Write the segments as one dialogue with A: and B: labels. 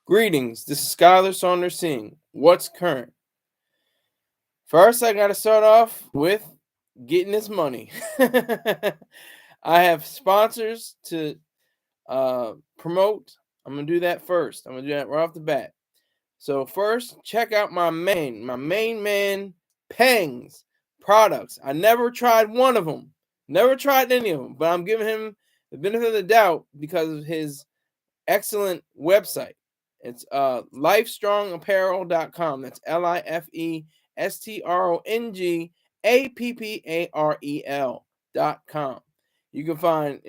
A: Greetings, this is Skylar Saunders Singh. What's current? First, I got to start off with getting this money. I have sponsors to promote. I'm going to do that first. I'm going to do that right off the bat. So, first, check out my main man, Pangs products. I never tried one of them, never tried any of them, but I'm giving him the benefit of the doubt because of his excellent website. It's lifestrongapparel.com. That's lifestrongapparel.com. You can find,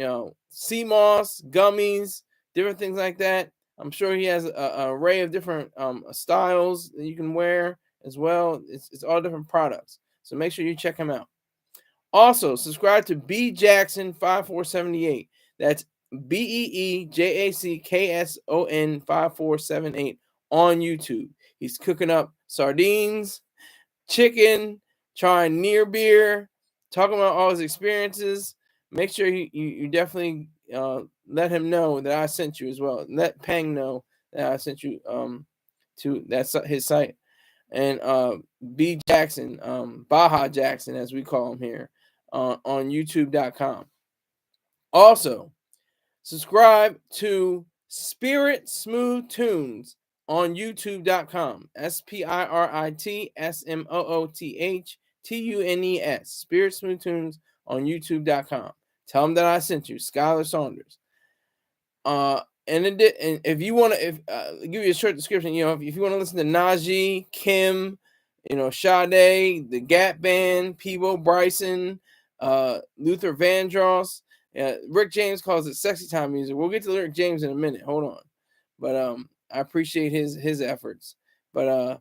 A: sea moss, gummies, different things like that. I'm sure he has an array of different styles that you can wear as well. It's all different products. So make sure you check him out. Also, subscribe to B Jackson 5478. That's BEEJACKSON 5478 on YouTube. He's cooking up sardines, chicken, trying near beer, talking about all his experiences. Make sure you definitely let him know that I sent you as well. Let Pang know that I sent you to his site. And B Jackson, Baja Jackson, as we call him here, on YouTube.com. Also, subscribe to Spirit Smooth Tunes on YouTube.com. SPIRITSMOOTHTUNES. Spirit Smooth Tunes on YouTube.com. Tell them that I sent you, Skylar Saunders. And if you want to, give you a short description, if you want to listen to Najee, Kim, Sade, the Gap Band, Peebo Bryson, Luther Vandross, Rick James calls it sexy time music. We'll get to Rick James in a minute. Hold on, but I appreciate his efforts. But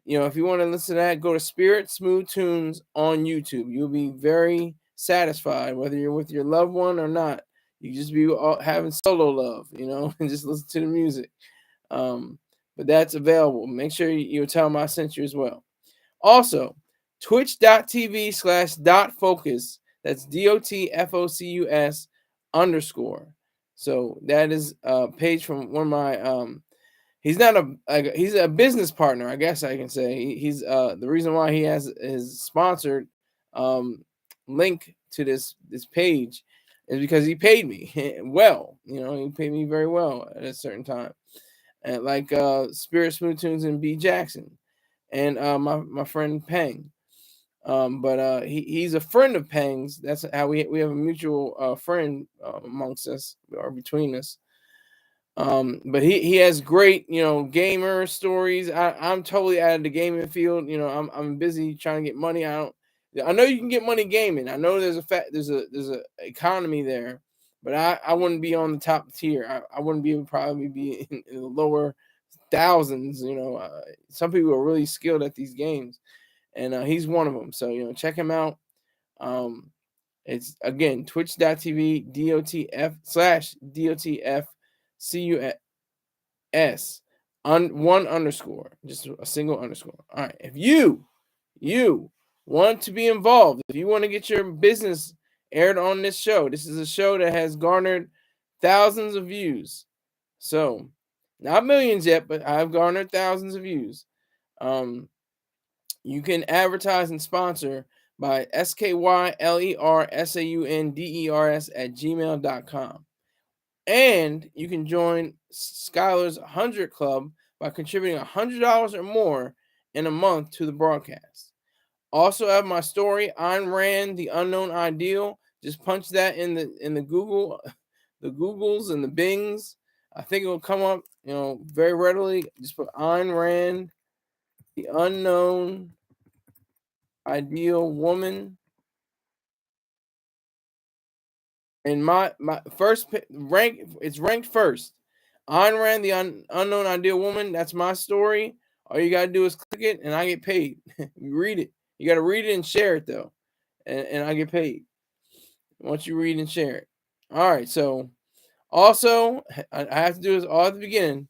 A: if you want to listen to that, go to Spirit Smooth Tunes on YouTube. You'll be very satisfied whether you're with your loved one or not. You just be having solo love, and just listen to the music. But that's available. Make sure you tell them I sent you as well. Also, twitch.tv/.focus. That's DOTFOCUS _ So that is a page from one of my he's not he's a business partner, I guess I can say. He's the reason why he has his sponsored link to this page is because he paid me well. He paid me very well at a certain time. And like Spirit Smooth Tunes and B Jackson and my friend Peng. But he's a friend of Peng's. That's how we have a mutual friend amongst us or between us. But he has great, gamer stories. I'm totally out of the gaming field. I'm busy trying to get money. I know you can get money gaming. I know there's a economy there, but I wouldn't be on the top tier. I wouldn't probably be in the lower thousands. Some people are really skilled at these games, and he's one of them. So check him out. It's again twitch.tv DOTF/DOTFCUS one _ just a single underscore. All right. If you want to be involved, if you want to get your business aired on this show, this is a show that has garnered thousands of views. So not millions yet, but I've garnered thousands of views. You can advertise and sponsor by SKYLERSAUNDERS@gmail.com. And you can join Skylar's 100 Club by contributing $100 or more in a month to the broadcast. Also have my story, Ayn Rand, The Unknown Ideal. Just punch that in the Google, the Googles and the Bings. I think it will come up, very readily. Just put Ayn Rand, The Unknown Ideal Woman. And my first rank, it's ranked first. Ayn Rand, The Unknown Ideal Woman. That's my story. All you gotta do is click it, and I get paid. You read it. You gotta read it and share it though, and I get paid once you read and share it. All right. So also, I have to do this all at the beginning.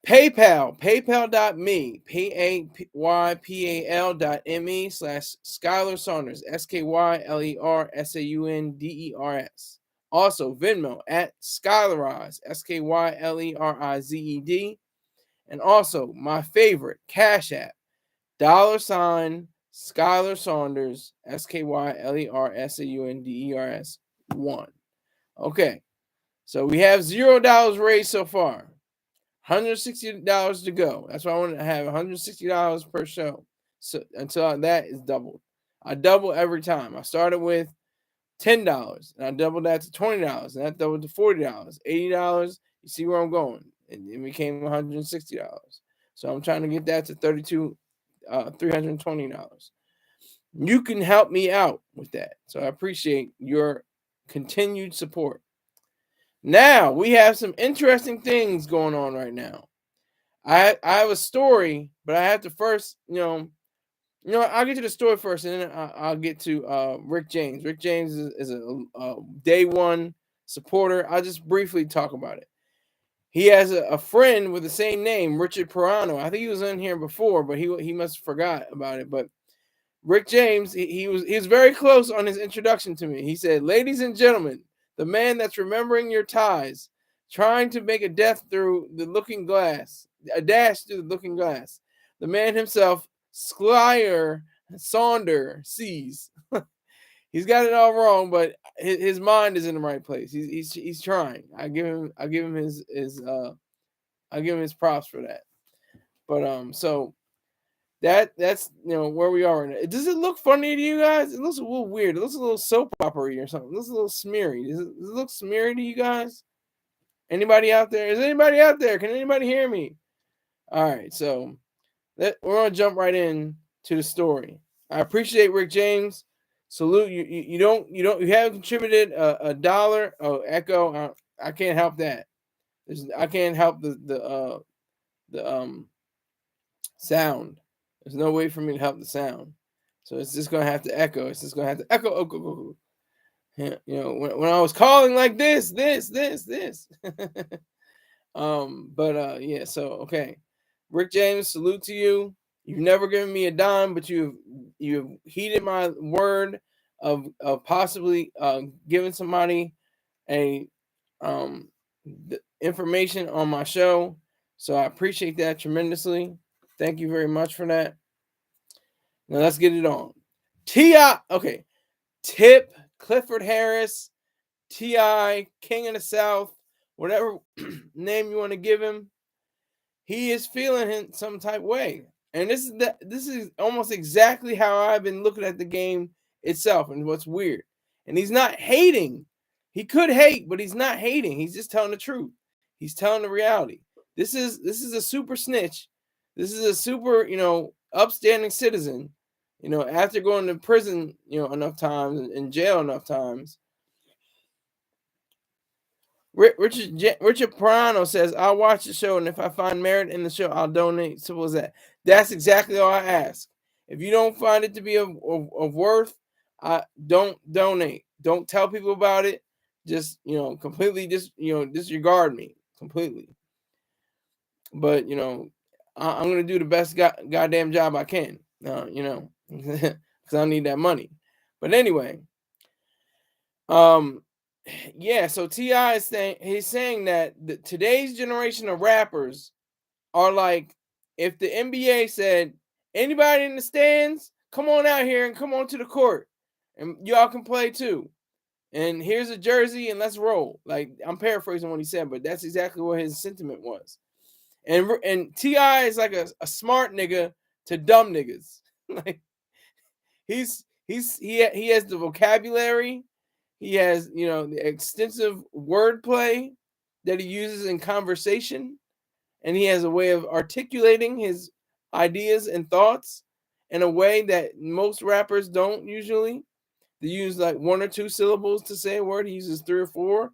A: PayPal, paypal.me, paypal.me/Skylar Saunders, SKYLERSAUNDERS. Also, Venmo at Skylerized, SKYLERIZED. And also, my favorite, Cash App, $ Skylar Saunders, SKYLERSAUNDERS 1. Okay, so we have $0 raised so far. $160 to go. That's why I want to have $160 per show. So until that is doubled. I double every time. I started with $10 and I doubled that to $20 and that doubled to $40, $80. You see where I'm going. It became $160. So I'm trying to get that to $320. You can help me out with that. So I appreciate your continued support. Now we have some interesting things going on right now. I have a story, but I have to first, I'll get to the story first, and then I'll get to Rick James. Rick James is a day one supporter. I'll just briefly talk about it. He has a friend with the same name, Richard Pirano. I think he was in here before, but he must have forgot about it. But Rick James, he was very close on his introduction to me. He said, "Ladies and gentlemen, the man that's remembering your ties, trying to make a dash through the looking glass, the man himself, Squire Saunders sees." He's got it all wrong, but his mind is in the right place. He's trying. I give him his props for that. But so that's where we are right now. Does it look funny to you guys? It looks a little weird. It looks a little soap opera-y or something. It looks a little smeary. Does it look smeary to you guys? Anybody out there? Is anybody out there? Can anybody hear me? All right, so we're gonna jump right in to the story. I appreciate Rick James. Salute you. You haven't contributed a dollar. Oh, Echo. I can't help that. I can't help the sound. There's no way for me to help the sound. So it's just gonna have to echo. It's just gonna have to echo. Oh. Yeah, when I was calling like this. Yeah. So okay, Rick James, salute to you. You've never given me a dime, but you've heeded my word of possibly giving somebody a information on my show. So I appreciate that tremendously. Thank you very much for that. Now let's get it on. T.I. Okay. Tip, Clifford Harris, T.I., King of the South, whatever name you want to give him. He is feeling in some type way. And this is almost exactly how I've been looking at the game itself and what's weird. And he's not hating. He could hate, but he's not hating. He's just telling the truth. He's telling the reality. This is a super snitch. This is a super, upstanding citizen. After going to prison, enough times and in jail enough times. Richard Pirano says, "I'll watch the show, and if I find merit in the show, I'll donate." Simple as that. That's exactly all I ask. If you don't find it to be of worth, don't donate. Don't tell people about it. Just completely disregard me completely. But I'm gonna do the best goddamn job I can. Because I need that money. But anyway, yeah. So T.I. is saying that today's generation of rappers are like if the NBA said, anybody in the stands, come on out here and come on to the court, and y'all can play too. And here's a jersey and let's roll. Like, I'm paraphrasing what he said, but that's exactly what his sentiment was. And T.I. is like a smart nigga to dumb niggas. Like he has the vocabulary, he has the extensive wordplay that he uses in conversation, and he has a way of articulating his ideas and thoughts in a way that most rappers don't usually. They use like one or two syllables to say a word. He uses 3 or 4.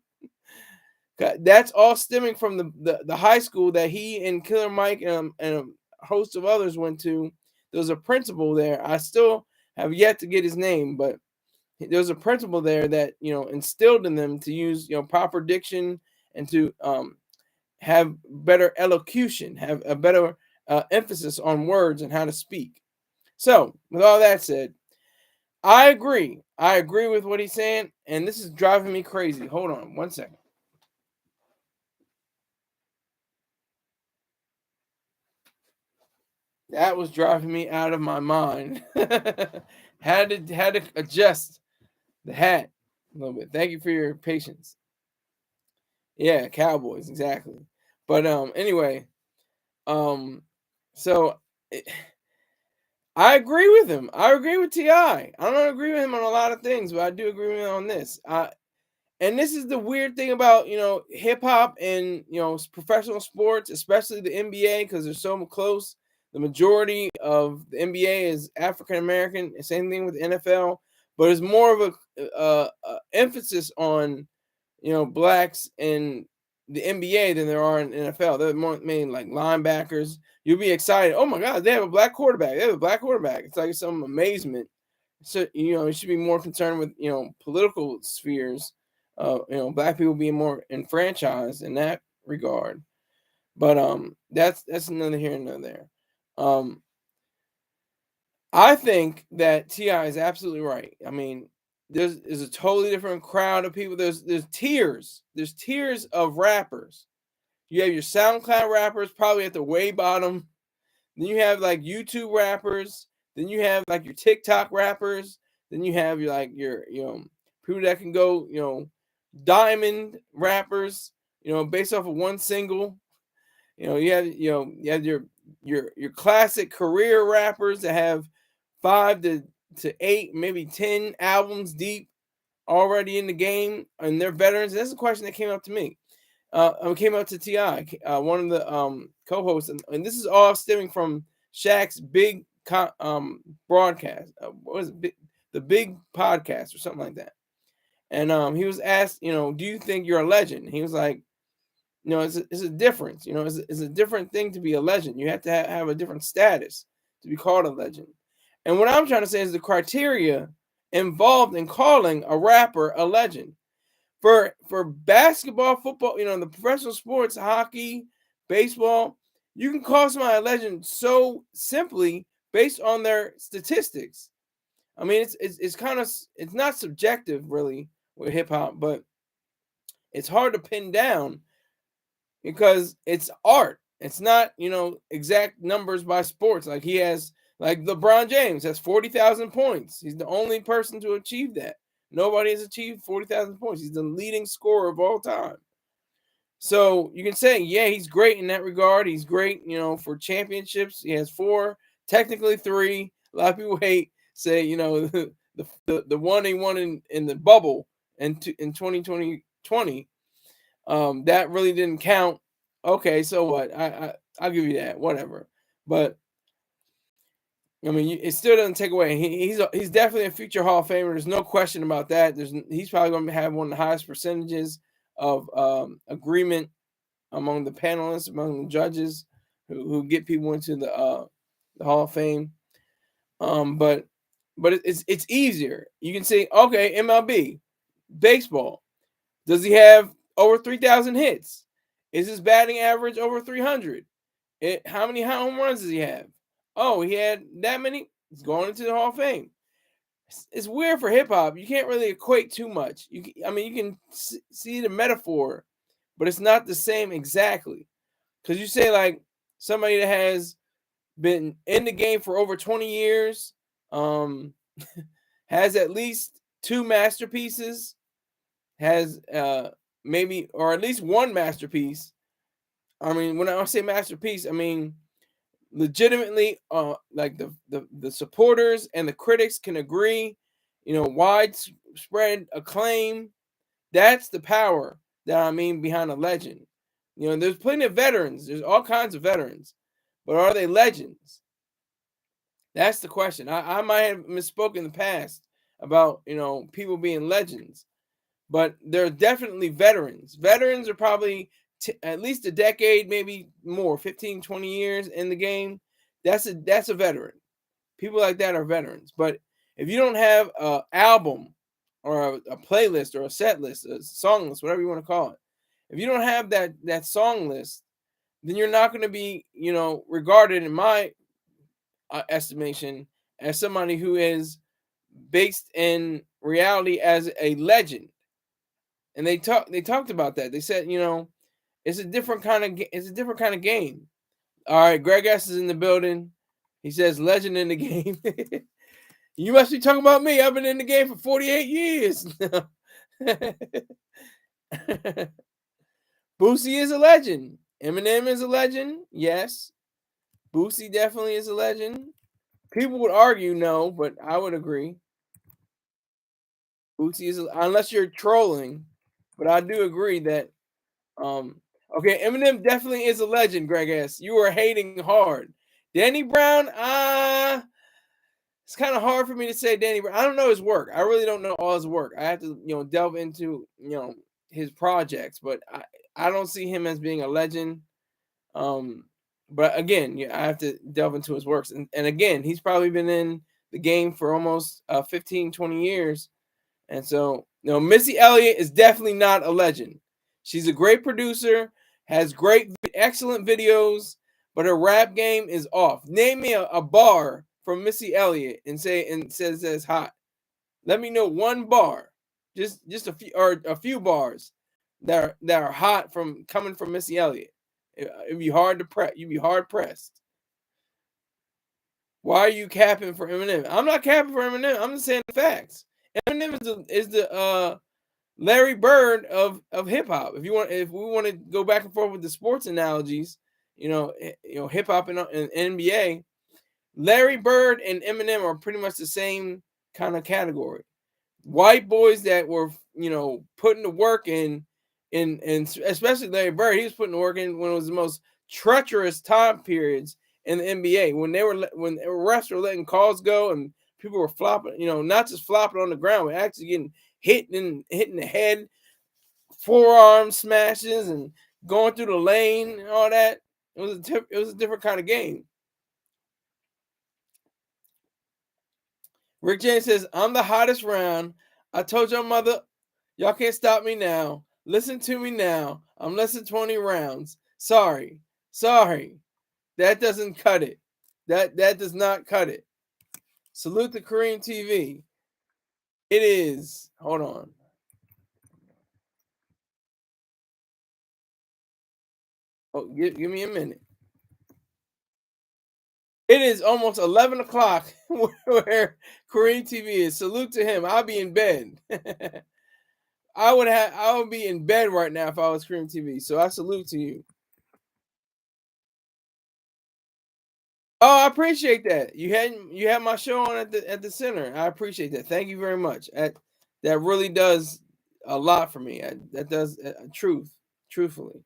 A: That's all stemming from the high school that he and Killer Mike and a host of others went to. There was a principal there. I still have yet to get his name, but there was a principal there that instilled in them to use proper diction and to have better elocution, have a better emphasis on words and how to speak. So, with all that said, I agree. I agree with what he's saying, and this is driving me crazy. Hold on 1 second. That was driving me out of my mind. Had to adjust the hat a little bit. Thank you for your patience. Yeah, Cowboys, exactly. But anyway, um, so it, I agree with him. I agree with Ti. I don't agree with him on a lot of things, but I do agree with him on this. And this is the weird thing about hip hop and professional sports, especially the NBA, because they're so close. The majority of the NBA is African American. Same thing with the NFL, but it's more of a emphasis on blacks in the NBA than there are in NFL. They're more main like linebackers. You'll be excited. Oh my God, they have a black quarterback. They have a black quarterback. It's like some amazement. So you should be more concerned with political spheres. Black people being more enfranchised in that regard. But that's another here and another there. Um, I think that Ti is absolutely right. I mean, there's a totally different crowd of people. There's tiers. There's tiers of rappers. You have your SoundCloud rappers, probably at the way bottom. Then you have like YouTube rappers. Then you have like your TikTok rappers. Then you have your people that can go diamond rappers. Based off of one single. You have your classic career rappers that have 5 to 8, maybe 10 albums deep already in the game, and they're veterans. And that's a question that came up to me. Came up to Ti, one of the co-hosts, and this is all stemming from Shaq's big broadcast. What was it? The big podcast or something like that. And he was asked, do you think you're a legend? He was like, it's a difference. It's a different thing to be a legend. You have to have a different status to be called a legend. And what I'm trying to say is the criteria involved in calling a rapper a legend. For basketball, football, the professional sports, hockey, baseball, you can call somebody a legend so simply based on their statistics. I mean, it's kind of it's not subjective really with hip hop, but it's hard to pin down because it's art. It's not, exact numbers by sports. Like he has, like LeBron James has 40,000 points. He's the only person to achieve that. Nobody has achieved 40,000 points. He's the leading scorer of all time. So you can say, yeah, he's great in that regard. He's great, for championships. He has 4, technically 3. A lot of people say, the one he won in the bubble in 2020. That really didn't count. Okay, so what? I'll give you that. Whatever. But I mean, it still doesn't take away. He's definitely a future Hall of Famer. There's no question about that. He's probably going to have one of the highest percentages of agreement among the panelists, among the judges who get people into the Hall of Fame. But it's easier. You can say, okay, MLB, baseball. Does he have over 3,000 hits? Is his batting average over 300? How many home runs does he have? Oh, he had that many. He's going into the Hall of Fame. It's weird for hip hop. You can't really equate too much. You can see the metaphor, but it's not the same exactly. Because you say like somebody that has been in the game for over 20 years, has at least 2 masterpieces, has maybe or at least one masterpiece. I mean, when I say masterpiece, I mean legitimately like the supporters and the critics can agree, widespread acclaim. That's the power that I mean behind a legend. There's plenty of veterans, there's all kinds of veterans, but are they legends? That's the question. I might have misspoken in the past about people being legends, but they're definitely veterans. Veterans are probably at least a decade, maybe more, 15, 20 years in the game. That's a veteran. People like that are veterans. But if you don't have an album or a playlist or a set list, a song list, whatever you want to call it, if you don't have that song list, then you're not going to be, regarded in my estimation as somebody who is based in reality as a legend. And they talked about that. They said, it's a different kind of it's a different kind of game. All right, Greg S is in the building. He says legend in the game. You must be talking about me. I've been in the game for 48 years. Boosie is a legend. Eminem is a legend. Yes. Boosie definitely is a legend. People would argue no, but I would agree. Boosie is unless you're trolling, but I do agree that okay, Eminem definitely is a legend, Greg S. You are hating hard. Danny Brown, it's kind of hard for me to say Danny Brown. I don't know his work. I really don't know all his work. I have to, delve into, his projects, but I don't see him as being a legend. But again, yeah, I have to delve into his works. And again, he's probably been in the game for almost 15, 20 years. And so, Missy Elliott is definitely not a legend. She's a great producer, has excellent videos, but her rap game is off. Name me a bar from Missy Elliott and says that it's hot. Let me know one bar, just a few bars that are hot from coming from Missy Elliott. It'd be hard to press. You'd be hard pressed. Why are you capping for Eminem? I'm not capping for Eminem. I'm just saying the facts. Eminem is the Larry Bird of hip hop. If we want to go back and forth with the sports analogies, hip hop and NBA, Larry Bird and Eminem are pretty much the same kind of category. White boys that were putting the work in especially Larry Bird, he was putting the work in when it was the most treacherous time periods in the NBA when refs were letting calls go and people were flopping, not just flopping on the ground, but actually getting hitting the head, forearm smashes, and going through the lane and all that. It was a different kind of game. Rick James says, "I'm the hottest round. I told your mother, y'all can't stop me now. Listen to me now. I'm less than 20 rounds. Sorry. That doesn't cut it. That does not cut it. Salute the Korean TV. It is. Hold on. Oh, give me a minute. It is almost 11 o'clock where Korean TV is. Salute to him. I'll be in bed. I would be in bed right now if I was Korean TV. So I salute to you. Oh, I appreciate that. You had my show on at the center. I appreciate that. Thank you very much. That really does a lot for me. That does truthfully.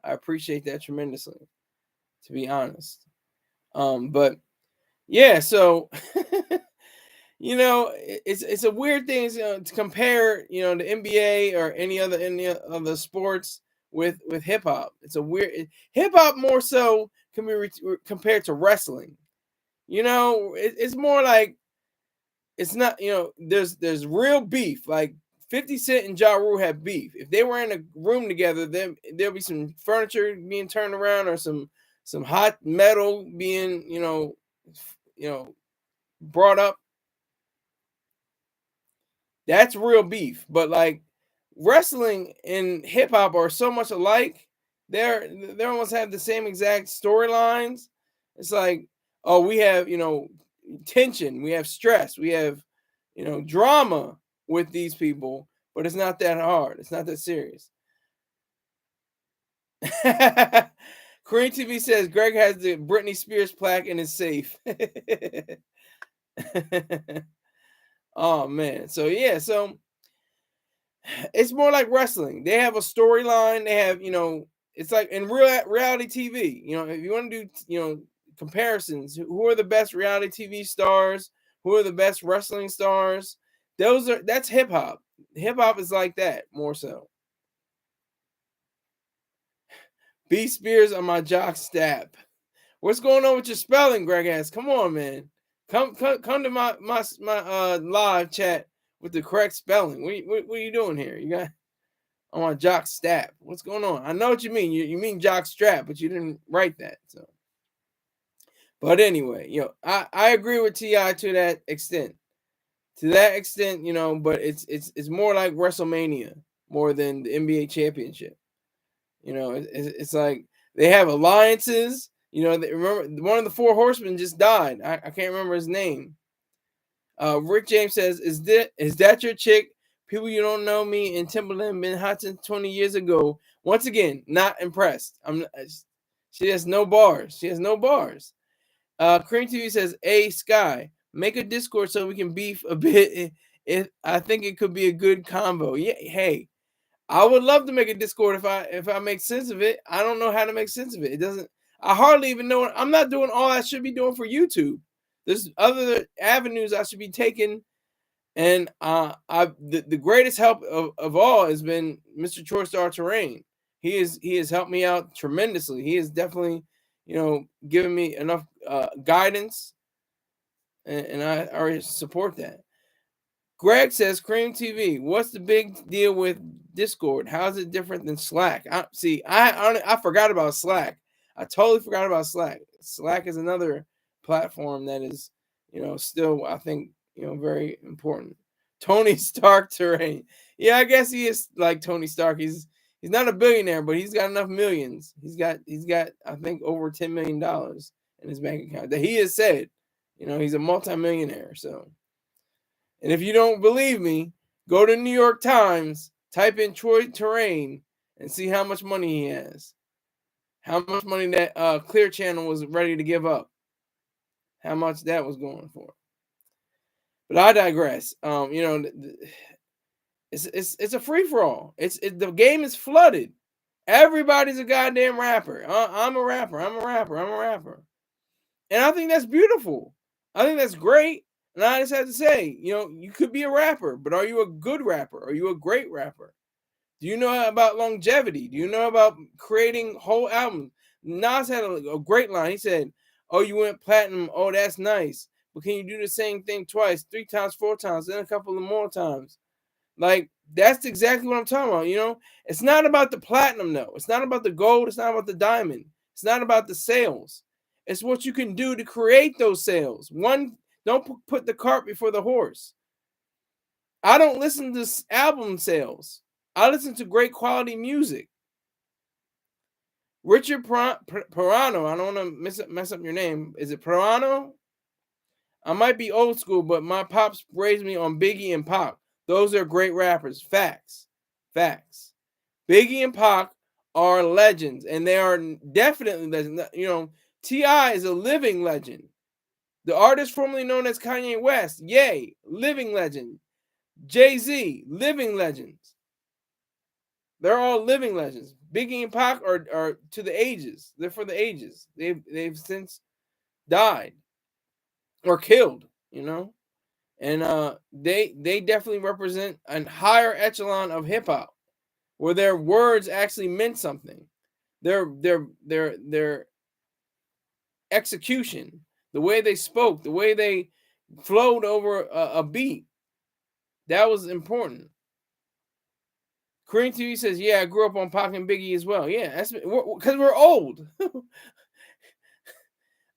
A: I appreciate that tremendously, to be honest. But yeah, so it's a weird thing to compare, the NBA or any other sports with hip hop. It's a weird hip hop more so can be compared to wrestling. It's more like it's not. There's real beef. Like 50 Cent and Ja Rule have beef. If they were in a room together, then there'll be some furniture being turned around or some hot metal being brought up. That's real beef. But like wrestling and hip hop are so much alike. They almost have the same exact storylines. It's like, oh, we have tension, we have stress, we have drama with these people, but it's not that hard. It's not that serious. Korean TV says Greg has the Britney Spears plaque in his safe. Oh man. So yeah, so it's more like wrestling. They have a storyline. They have, it's like in reality TV. If you want to do, comparisons, who are the best reality TV stars? Who are the best wrestling stars? That's hip hop. Hip hop is like that more so. B Spears on my jock step. What's going on with your spelling, Greg ass? Come on, man. Come to my live chat with the correct spelling. What are you doing here? You got on my jock step. What's going on? I know what you mean. You mean jock strap, but you didn't write that. So, but anyway, I agree with Ti to that extent. to that extent, but it's more like WrestleMania more than the NBA championship. It's like they have alliances. Remember one of the four horsemen just died. I can't remember his name. Rick James says, "Is that your chick? People you don't know me and Timberland been hot since 20 years ago." Once again, not impressed. She has no bars. She has no bars. Cream TV says, "A Sky, make a Discord so we can beef a bit. I think it could be a good combo." Yeah, hey, I would love to make a Discord if I make sense of it. I don't know how to make sense of it. It doesn't. I hardly even know. I'm not doing all I should be doing for YouTube. There's other avenues I should be taking, and the greatest help of all has been Mr. Star Terrain. He has helped me out tremendously. He has definitely, given me enough guidance, and I already support that. Greg says, Cream TV, what's the big deal with Discord? How's it different than Slack? I forgot about Slack. I totally forgot about Slack. Slack is another platform that is, still, I think, very important. Tony Stark terrain. Yeah, I guess he is like Tony Stark. He's not a billionaire, but he's got enough millions. He's got I think over $10 million in his bank account that he has said, he's a multimillionaire. So, and if you don't believe me, go to New York Times, type in Troy Terrain, and see how much money he has. How much money that Clear Channel was ready to give up. How much that was going for. But I digress. It's a free for all. The game is flooded. Everybody's a goddamn rapper. I'm a rapper. I'm a rapper. I'm a rapper. And I think that's beautiful. I think that's great. And I just have to say, you could be a rapper, but are you a good rapper? Are you a great rapper? Do you know about longevity? Do you know about creating whole albums? Nas had a great line. He said, "Oh, you went platinum. Oh, that's nice. But can you do the same thing twice, 3 times, 4 times, then a couple of more times?" Like, that's exactly what I'm talking about. It's not about the platinum, though. It's not about the gold. It's not about the diamond. It's not about the sales. It's what you can do to create those sales. Don't put the cart before the horse. I don't listen to album sales. I listen to great quality music. Richard Perano, I don't want to mess up your name. Is it Perano? I might be old school, but my pops raised me on Biggie and Pac. Those are great rappers. Facts. Facts. Biggie and Pac are legends, and they are definitely legends. T.I. is a living legend. The artist formerly known as Kanye West, yay, living legend. Jay-Z, living legends. They're all living legends. Biggie and Pac are to the ages. They're for the ages. They've since died or killed, and they definitely represent a higher echelon of hip hop, where their words actually meant something. Their execution, the way they spoke, the way they flowed over a beat, that was important. Korean TV says, "Yeah, I grew up on Pac and Biggie as well." Yeah, that's because we're old. And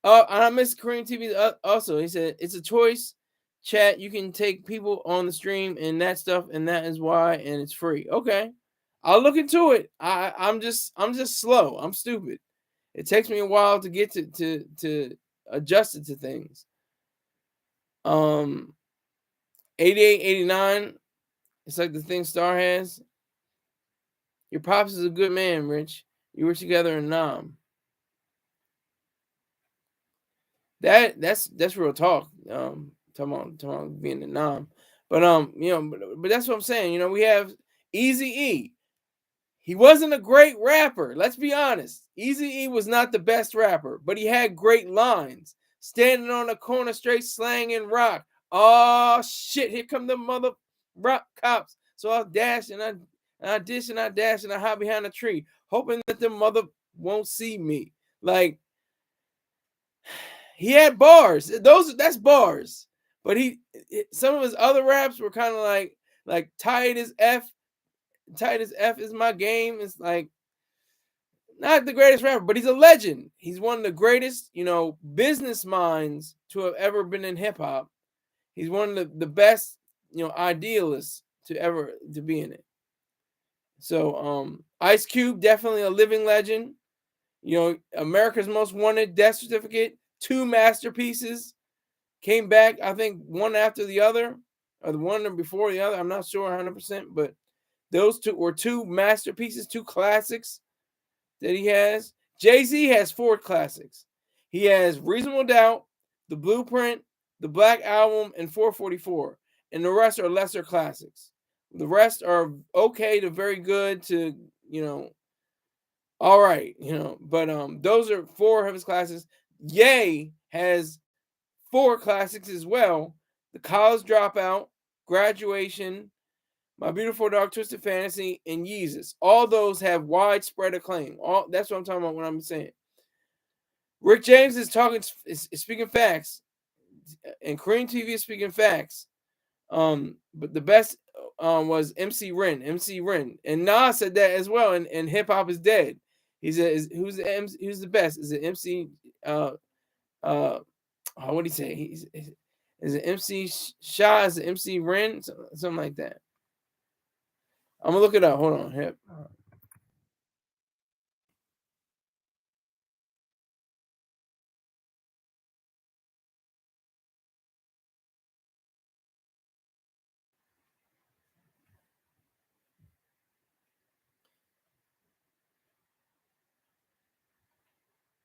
A: I miss Korean TV also. He said, "It's a choice, chat. You can take people on the stream and that stuff, and that is why, and it's free." Okay, I'll look into it. I'm just slow. I'm stupid. It takes me a while to get to adjust it to things. 88, 89. It's like the thing Star has. Your pops is a good man, Rich. You were together in Nam. That's real talk. Talking about being in Nam. But but that's what I'm saying. We have Eazy-E. He wasn't a great rapper. Let's be honest. Eazy-E was not the best rapper, but he had great lines. Standing on the corner, straight slang and rock. Oh shit! Here come the mother rock cops. So I dash and I dish and I dash and I hide behind a tree, hoping that the mother won't see me. Like, he had bars. That's bars. But some of his other raps were kind of like tight as F. Tight as F is my game. It's like not the greatest rapper, but he's a legend. He's one of the greatest, business minds to have ever been in hip hop. He's one of the best, idealists to be in it. So Ice Cube, definitely a living legend. America's Most Wanted, Death Certificate, two masterpieces. Came back, I think, one after the other, or the one before the other. I'm not sure 100%, but those two were two masterpieces, two classics that he has. Jay-Z has four classics. He has Reasonable Doubt, The Blueprint, The Black Album, and 444. And the rest are lesser classics. The rest are okay to very good to, all right, but those are four of his classics. Ye has four classics as well: The College Dropout, Graduation, My Beautiful Dark Twisted Fantasy, and Yeezus. All those have widespread acclaim. All that's what I'm talking about when I'm saying. Rick James is speaking facts, and Korean TV is speaking facts. But the best was MC Ren, and Nas said that as well. And Hip Hop is Dead. Who's the best? Is it MC? What do you say? Is it MC Shah? Is it MC Ren? Something like that. I'm gonna look it up. Hold on. Hip.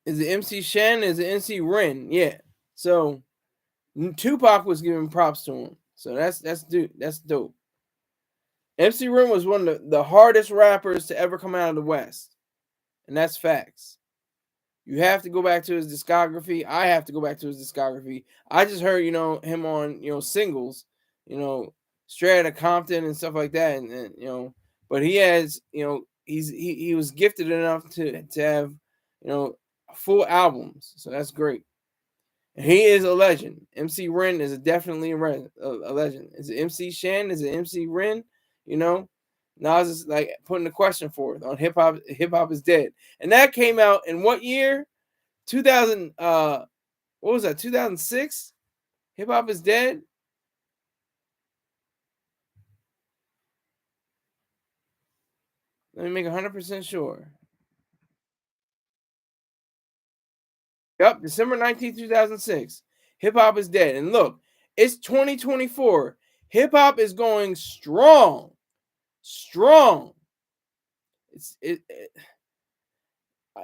A: Is it MC Shan? Is it MC Ren? Yeah. So Tupac was giving props to him. So that's dope. MC Ren was one of the hardest rappers to ever come out of the West. And that's facts. You have to go back to his discography. I have to go back to his discography. I just heard, him on, singles, you know, straight out of Compton and stuff like that. And but he has, he was gifted enough to have, full albums. So that's great. And he is a legend. MC Ren is definitely a legend. Is it MC Shan? Is it MC Ren? You know, Nas is like putting the question forth on hip hop. Hip hop is dead, and that came out in what year? 2000. What was that? 2006. Hip hop is dead. Let me make 100% sure. Yep, December 19th, 2006. Hip hop is dead. And look, it's 2024. Hip hop is going strong. Strong. The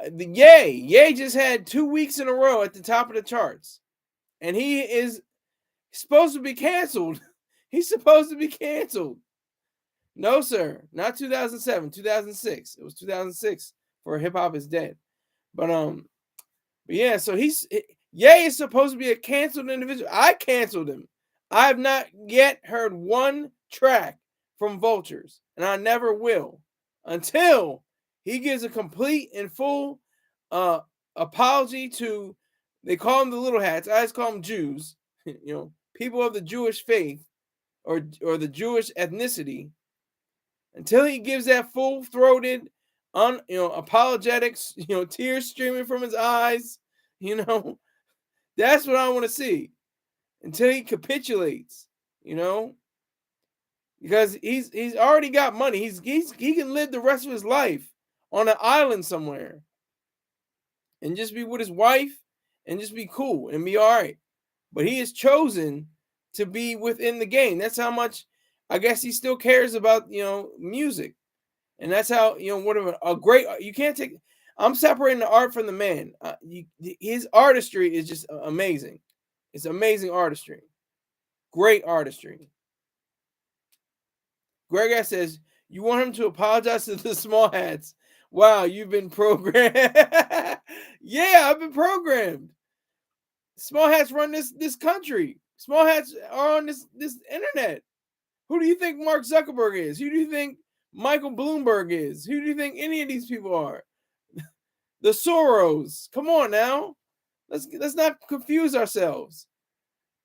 A: Ye just had 2 weeks in a row at the top of the charts. And he is supposed to be canceled. He's supposed to be canceled. No, sir. Not 2007, 2006. It was 2006 for Hip Hop is Dead. But yeah, so Ye is supposed to be a canceled individual. I canceled him. I have not yet heard one track from Vultures, and I never will until he gives a complete and full apology to, they call them the little hats. I just call them Jews, people of the Jewish faith or the Jewish ethnicity. Until he gives that full-throated, apologetics, tears streaming from his eyes, that's what I want to see. Until he capitulates, because he's already got money. He can live the rest of his life on an island somewhere and just be with his wife and just be cool and be all right. But he has chosen to be within the game. That's how much I guess he still cares about, music. And that's how, what a great, you can't take, I'm separating the art from the man. His artistry is just amazing. It's amazing artistry. Great artistry. Greg says, you want him to apologize to the small hats. Wow, you've been programmed. Yeah, I've been programmed. Small hats run this country. Small hats are on this internet. Who do you think Mark Zuckerberg is? Who do you think Michael Bloomberg is? Who do you think any of these people are? The Soros. Come on now. Let's not confuse ourselves.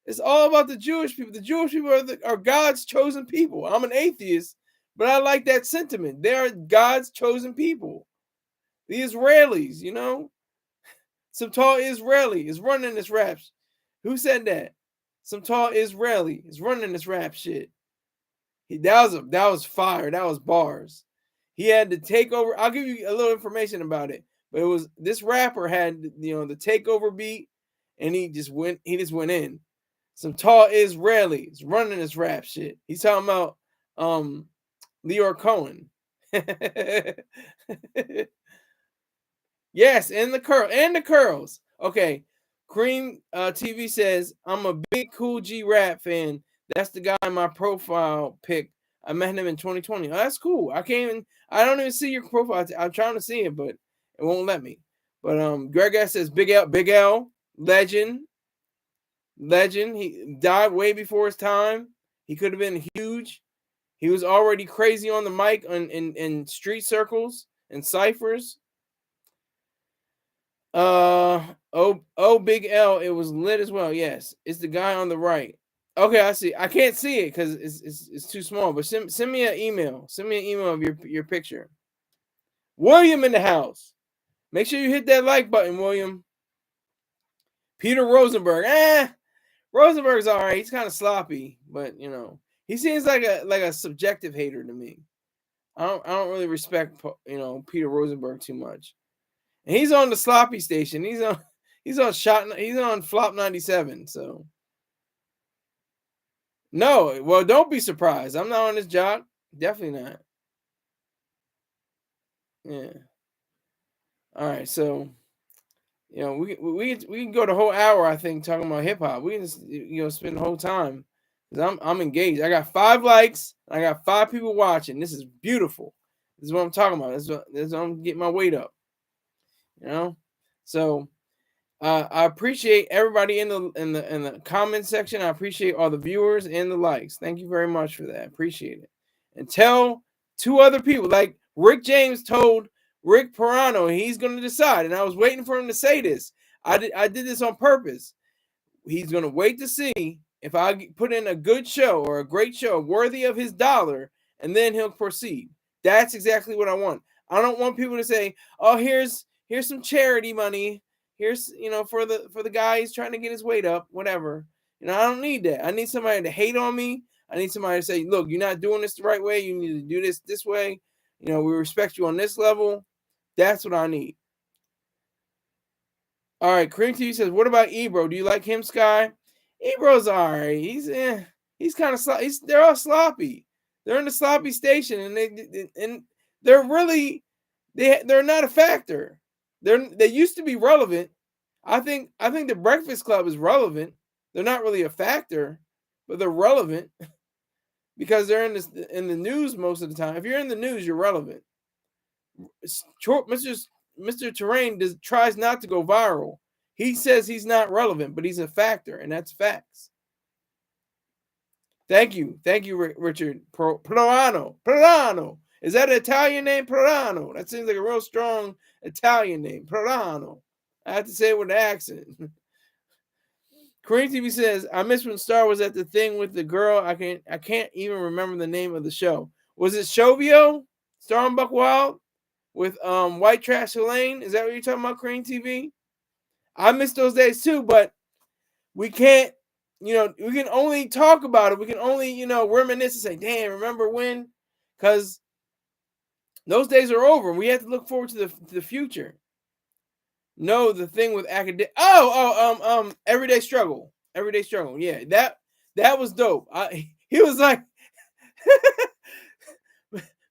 A: It's all about the Jewish people. The Jewish people are God's chosen people. I'm an atheist, but I like that sentiment. They are God's chosen people. The Israelis, some tall Israeli is running this raps. Who said that? Some tall Israeli is running this rap shit. That was fire. That was bars. He had the takeover. I'll give you a little information about it. But it was this rapper had the takeover beat, and he just went in. Some tall Israelis running this rap shit. He's talking about Leor Cohen. Yes, and the curls. Okay. Cream TV says, I'm a big Cool G rap fan. That's the guy in my profile pic. I met him in 2020. Oh, that's cool. I don't even see your profile. I'm trying to see it, but it won't let me. But Greg S says Big L, legend. He died way before his time. He could have been huge. He was already crazy on the mic in street circles and ciphers. Big L, it was lit as well. Yes, it's the guy on the right. Okay, I see. I can't see it because it's too small. But send me an email. Send me an email of your picture. William in the house. Make sure you hit that like button, William. Peter Rosenberg. Rosenberg's all right. He's kind of sloppy, but he seems like a subjective hater to me. I don't really respect Peter Rosenberg too much. And he's on the sloppy station. He's on Flop 97. So no, well, don't be surprised. I'm not on this job. Definitely not. Yeah. All right. So we can go the whole hour. I think talking about hip hop. We can just spend the whole time because I'm engaged. I got 5 likes. I got 5 people watching. This is beautiful. This is what I'm talking about. This is what I'm getting my weight up. So I appreciate everybody in the comment section. I appreciate all the viewers and the likes. Thank you very much for that. Appreciate it. And tell 2 other people, like Rick James told Rick Pirano, he's going to decide. And I was waiting for him to say this. I did this on purpose. He's going to wait to see if I put in a good show or a great show worthy of his dollar, and then he'll proceed. That's exactly what I want. I don't want people to say, "Oh, here's some charity money. Here's for the guy he's trying to get his weight up, whatever." I don't need that. I need somebody to hate on me. I need somebody to say, "Look, you're not doing this the right way. You need to do this way. We respect you on this level." That's what I need. All right, Cream TV says, "What about Ebro? Do you like him, Sky?" Ebro's all right. He's kind of sloppy. They're all sloppy. They're in the sloppy station, and they're really they're not a factor. They used to be relevant. I think the Breakfast Club is relevant. They're not really a factor, but they're relevant because they're in the news most of the time. If you're in the news, you're relevant. Mr. Terrain tries not to go viral. He says he's not relevant, but he's a factor, and that's facts. Thank you, Richard Plurano. Is that an Italian name, Plurano? That seems like a real strong Italian name, Plurano. I have to say it with an accent. Korean TV says, "I miss when Star was at the thing with the girl. I can't even remember the name of the show. Was it Shovio? Star and Buck Wild with White Trash Elaine? Is that what you're talking about, Korean TV? I miss those days too, but we can't. We can only talk about it. We can only reminisce and say, damn, remember when? Because those days are over. We have to look forward to the future. No, the thing with academic. Everyday struggle. Yeah, that was dope. He was like,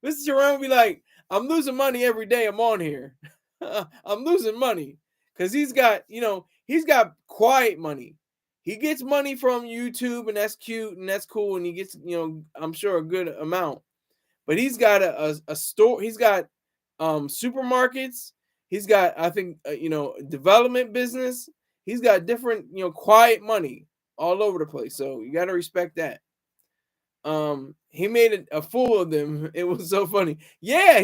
A: Mr. Jerome would be like, "I'm losing money every day I'm on here. I'm losing money because he's got quiet money. He gets money from YouTube, and that's cute and that's cool, and he gets I'm sure a good amount. But he's got a store. He's got supermarkets. He's got, I think, development business. He's got different, quiet money all over the place. So you got to respect that. He made a fool of them. It was so funny. Yeah,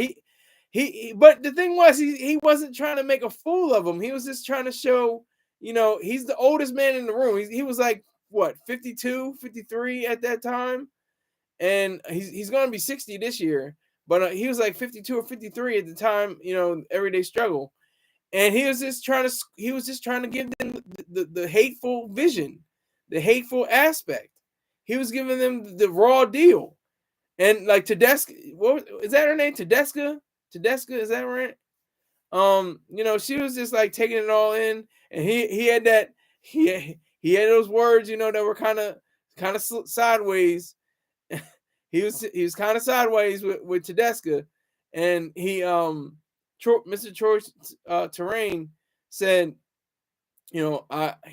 A: he. But the thing was, he wasn't trying to make a fool of him. He was just trying to show, he's the oldest man in the room. He was like, what, 52, 53 at that time? And he's going to be 60 this year. But he was like 52 or 53 at the time, Everyday Struggle. And he was just trying to give them the hateful vision. the hateful aspect. He was giving them the raw deal. And like Tedesca, is that her name? Tedesca? Tedesca, is that right? She was just like taking it all in, and he had that he had those words, that were kind of sideways. he was kind of sideways with Tedesca, and Mr. Troy Terrain said, he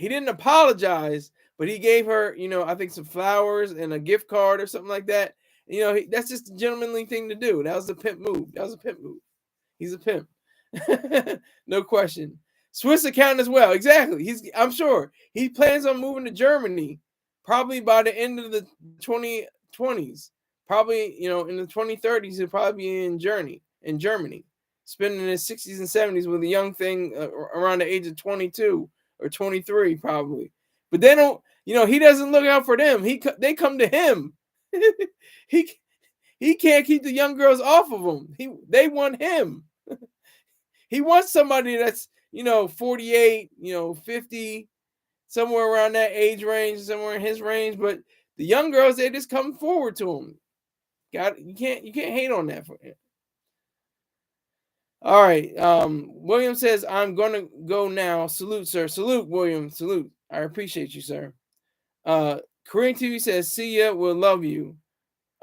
A: didn't apologize, but he gave her, I think some flowers and a gift card or something like that. That's just a gentlemanly thing to do. That was a pimp move. He's a pimp. No question. Swiss account as well. Exactly. I'm sure he plans on moving to Germany probably by the end of the 2020s. Probably, in the 2030s, he'll probably be in Germany, spending his 60s and 70s with a young thing around the age of 22 or 23, probably. But they don't, he doesn't look out for them. They come to him. he can't keep the young girls off of him. They want him. He wants somebody that's, 48, 50, somewhere around that age range, somewhere in his range. But the young girls, they just come forward to him. You can't hate on that for him. All right. William says, I'm gonna go now. Salute, sir. Salute, William. Salute. I appreciate you, sir. Korean TV says, see ya, will love you.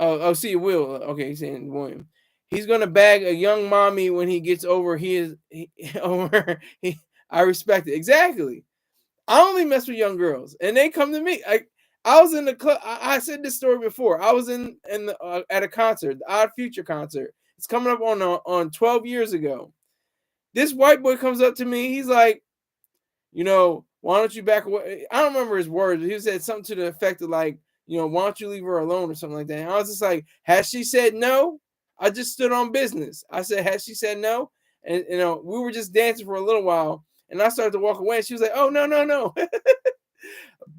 A: Oh, see you, Will. Okay, he's saying William. He's gonna bag a young mommy when he gets over I respect it. Exactly. I only mess with young girls, and they come to me. I was in the club. I said this story before. I was at a concert, the Odd Future concert. It's coming up on 12 years ago. This white boy comes up to me. He's like, why don't you back away? I don't remember his words, but he said something to the effect of like, why don't you leave her alone or something like that. And I was just like, has she said no? I just stood on business. I said, has she said no? And, we were just dancing for a little while. And I started to walk away. And she was like, oh, no.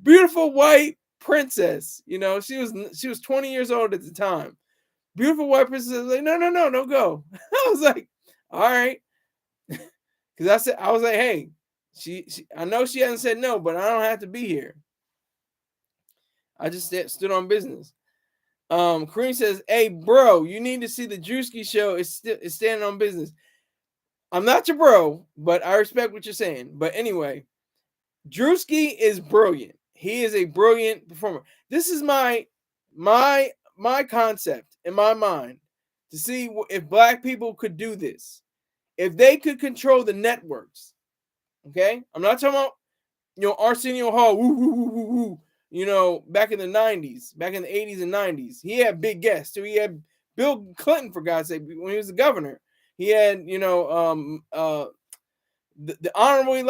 A: Beautiful white princess. She was 20 years old at the time. Beautiful white princess. Like, no, don't go. I was like, all right. Because I was like, hey, I know she hasn't said no, but I don't have to be here. I just stood on business. Kareem says, hey, bro, you need to see the Drewski show. It's standing on business. I'm not your bro, but I respect what you're saying. But anyway, Drewski is brilliant. He is a brilliant performer. This is my concept in my mind to see if black people could do this. If they could control the networks. Okay? I'm not talking about, Arsenio Hall, woo, woo, woo, woo, woo. Back in the 90s, back in the 80s and 90s. He had big guests too. He had Bill Clinton, for God's sake, when he was the governor. He had, the Honorable an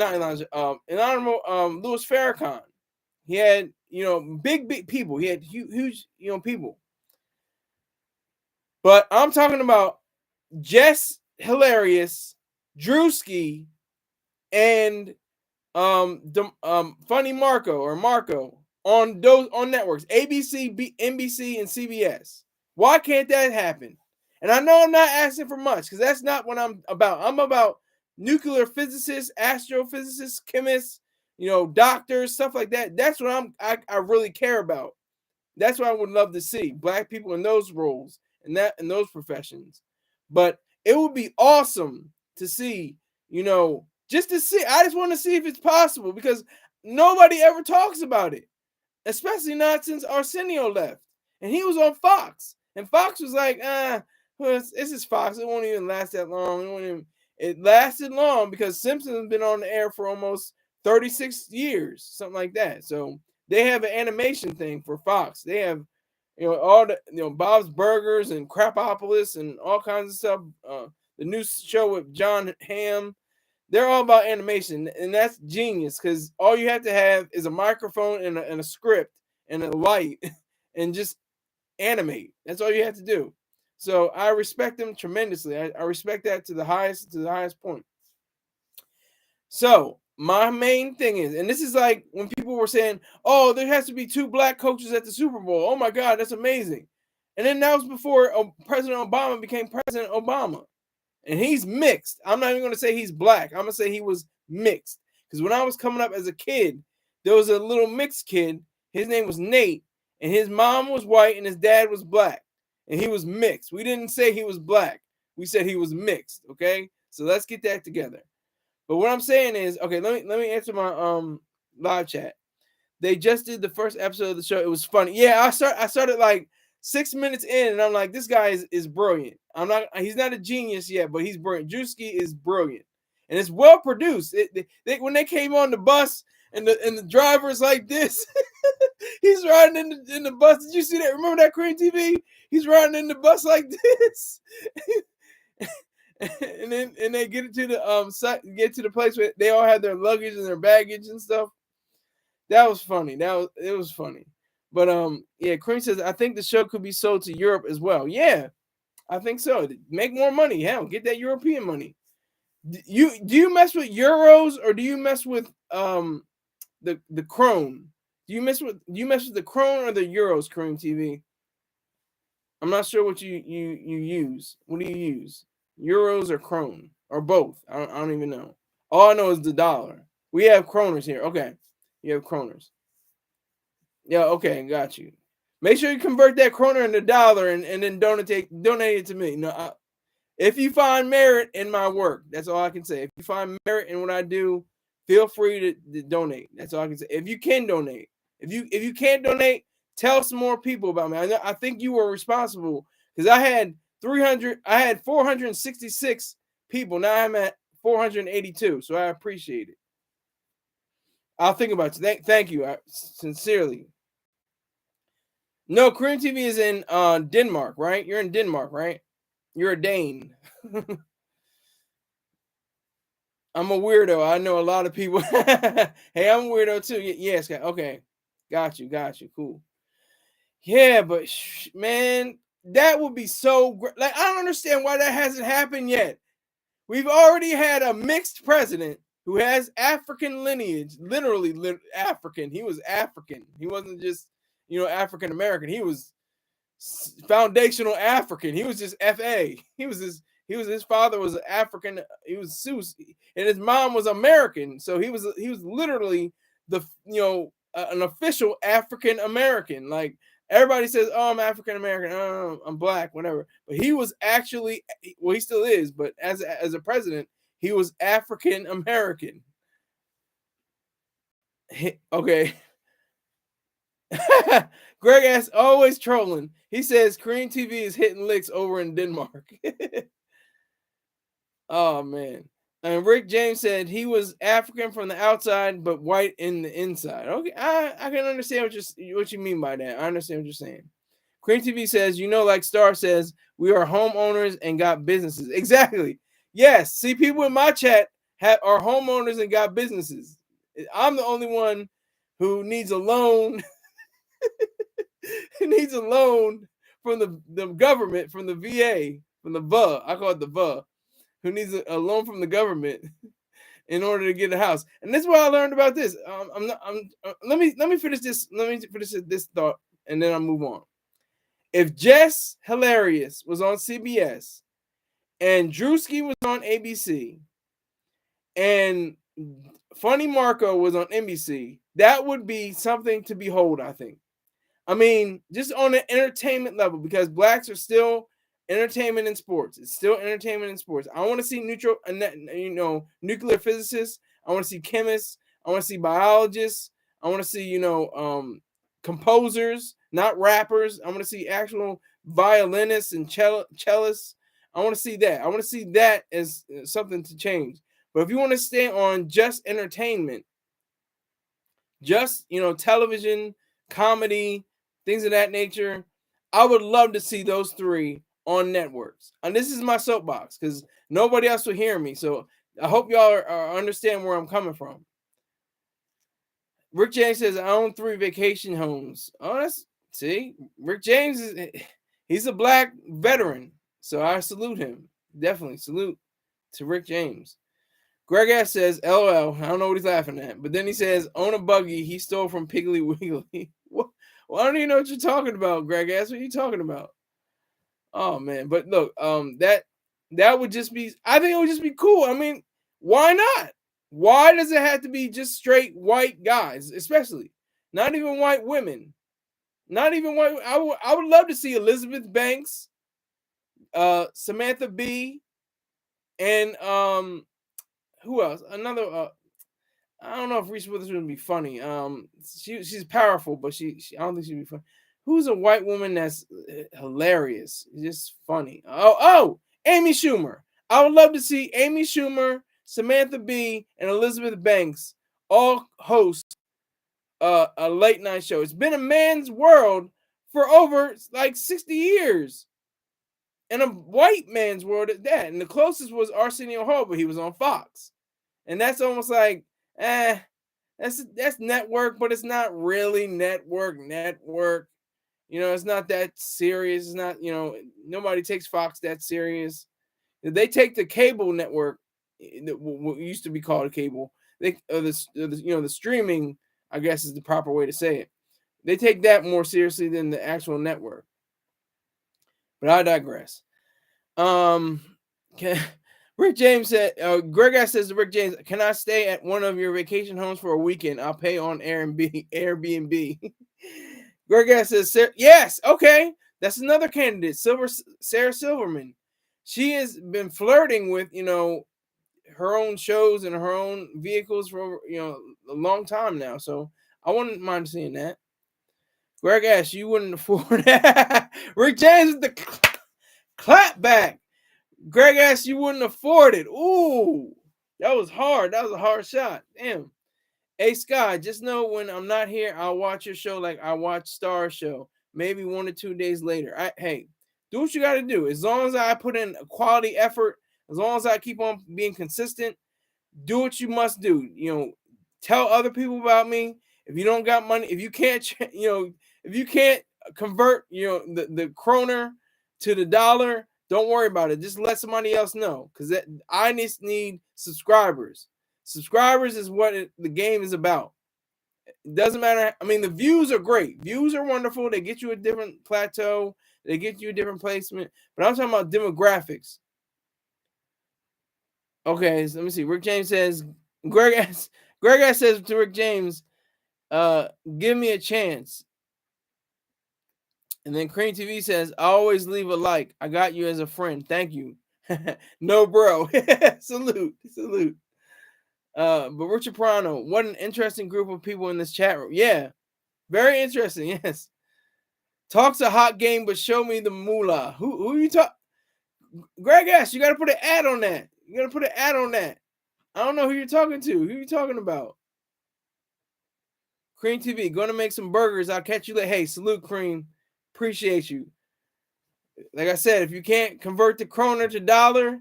A: Honorable Louis Farrakhan. He had, big people. He had huge, people. But I'm talking about Jess Hilarious, Drewski, and Funny Marco on networks, ABC, NBC, and CBS. Why can't that happen? And I know I'm not asking for much because that's not what I'm about. I'm about nuclear physicists, astrophysicists, chemists, doctors, stuff like that. That's what I really care about. That's what I would love to see. Black people in those roles and in those professions. But it would be awesome to see, just to see. I just want to see if it's possible because nobody ever talks about it, especially not since Arsenio left. And he was on Fox. And Fox was like, this is Fox. It won't even last that long. It lasted long because Simpsons has been on the air for almost 36 years, something like that. So they have an animation thing for Fox. They have, all the, Bob's Burgers and Crapopolis and all kinds of stuff. The new show with John Hamm. They're all about animation, and that's genius because all you have to have is a microphone and a script and a light and just animate. That's all you have to do. So I respect them tremendously. I respect that to the highest point. So my main thing is, and this is like when people were saying, oh, there has to be 2 black coaches at the Super Bowl. Oh my God, that's amazing. And then that was before President Obama became President Obama. And he's mixed. I'm not even going to say he's black. I'm going to say he was mixed. Because when I was coming up as a kid, there was a little mixed kid. His name was Nate, and his mom was white and his dad was black, and he was mixed. We didn't say he was black. We said he was mixed. Okay, so let's get that together. But what I'm saying is, okay, let me answer my live chat. They just did the first episode of the show. It was funny. Yeah, I started like 6 minutes in, and I'm like, this guy is brilliant. He's not a genius yet, but he's brilliant. Drewski is brilliant, and it's well produced. When they came on the bus, and the driver is like this, he's riding in the bus. Did you see that? Remember that Cream TV? He's riding in the bus like this. and they get to the place where they all have their luggage and their baggage and stuff. That was funny. It was funny. But yeah, Cream says I think the show could be sold to Europe as well. Yeah, I think so. Make more money. Hell, get that European money. Do you mess with euros or do you mess with the krone? Do you mess with the krone or the euros, Cream TV? I'm not sure what you use. What do you use? Euros or krone or both? I don't even know. All I know is the dollar. We have kroners here. Okay, you have kroners. Yeah, okay, got you. Make sure you convert that kroner into dollar and then donate it to me. No, if you find merit in my work, that's all I can say. If you find merit in what I do, feel free to donate. That's all I can say. If you can donate, if you can't donate, tell some more people about me. I think you were responsible because I had 466 people. Now I'm at 482. So I appreciate it. I'll think about you. Thank you, sincerely. No, Cream TV is in Denmark, right? You're in Denmark, right? You're a Dane. I'm a weirdo. I know a lot of people. Hey, I'm a weirdo too. Yes, okay. Got you. Cool. Yeah, but man, that would be so great. Like, I don't understand why that hasn't happened yet. We've already had a mixed president who has African lineage, literally African. He was African. He wasn't just, African American. He was foundational African. He was just FA. His father was African. He was Seuss, and his mom was American. So he was literally an official African American. Like, everybody says, "Oh, I'm African American. Oh, I'm black, whatever." But he was actually, well, he still is. But as a president, he was African American. Okay. Greg asks, always trolling. He says Korean TV is hitting licks over in Denmark. Oh man. And Rick James said he was African from the outside, but white in the inside. Okay, I can understand what you mean by that. I understand what you're saying. Korean TV says, like Star says, we are homeowners and got businesses. Exactly. Yes. See, people in my chat are homeowners and got businesses. I'm the only one who needs a loan. He needs a loan from the government, from the VA, from the VA. I call it the VA. Who needs a loan from the government in order to get a house? And this is what I learned about this. Let me finish this. Let me finish this thought, and then I'll move on. If Jess Hilarious was on CBS, and Drewski was on ABC, and Funny Marco was on NBC, that would be something to behold, I think. I mean, just on an entertainment level, because blacks are still entertainment in sports. It's still entertainment in sports. I want to see nuclear physicists. I want to see chemists. I want to see biologists. I want to see, composers, not rappers. I want to see actual violinists and cellists. I want to see that. I want to see that as something to change. But if you want to stay on just entertainment, just, television, comedy, things of that nature, I would love to see those three on networks. And this is my soapbox because nobody else will hear me. So I hope y'all understand where I'm coming from. Rick James says, I own 3 vacation homes. Oh, see, Rick James he's a black veteran. So I salute him. Definitely salute to Rick James. Greg S says, LOL. I don't know what he's laughing at. But then he says, own a buggy he stole from Piggly Wiggly. Well, I don't even know what you're talking about, Greg S. What are you talking about? Oh man, but look, that would just be, I think it would just be cool. I mean, why not? Why does it have to be just straight white guys, especially? Not even white women. Not even white. I would love to see Elizabeth Banks, Samantha Bee, and who else? Another I don't know if Reese Witherspoon would be funny. She's powerful, but she I don't think she'd be funny. Who's a white woman that's hilarious? Just funny. Amy Schumer. I would love to see Amy Schumer, Samantha Bee, and Elizabeth Banks all host a late night show. It's been a man's world for over like 60 years. And a white man's world at that. And the closest was Arsenio Hall, but he was on Fox. And that's almost like, that's network, but it's not really network. It's not that serious. It's not, nobody takes Fox that serious. They take the cable network, what used to be called a cable, the streaming, I guess is the proper way to say it. They take that more seriously than the actual network. But I digress. Rick James said, Greg says to Rick James, can I stay at one of your vacation homes for a weekend? I'll pay on Airbnb. Greg says, yes, okay. That's another candidate, Sarah Silverman. She has been flirting with, her own shows and her own vehicles for, a long time now. So I wouldn't mind seeing that. Greg asks, you wouldn't afford it. Rick James with the clap back. Greg asked, you wouldn't afford it. Ooh, that was hard. That was a hard shot. Damn. Hey, Sky, just know when I'm not here, I'll watch your show like I watch Star's show. Maybe 1 or 2 days later. Hey, do what you got to do. As long as I put in a quality effort, as long as I keep on being consistent, do what you must do. Tell other people about me. If you don't got money, if you can't, if you can't convert, the kroner to the dollar, don't worry about it. Just let somebody else know, because I just need subscribers. Subscribers is what the game is about. It doesn't matter. I mean, the views are great. Views are wonderful. They get you a different plateau. They get you a different placement. But I'm talking about demographics. Okay, so let me see. Rick James says, Greg says to Rick James, give me a chance. And then Cream TV says, I always leave a like. I got you as a friend. Thank you. No, bro. Salute. But Richard Prano, what an interesting group of people in this chat room. Yeah, very interesting. Yes. Talks a hot game, but show me the moolah. Who you talk? Greg S, you got to put an ad on that. I don't know who you're talking to. Who you talking about? Cream TV, going to make some burgers. I'll catch you later. Hey, salute, Cream. Appreciate you. Like I said, if you can't convert the kroner to dollar,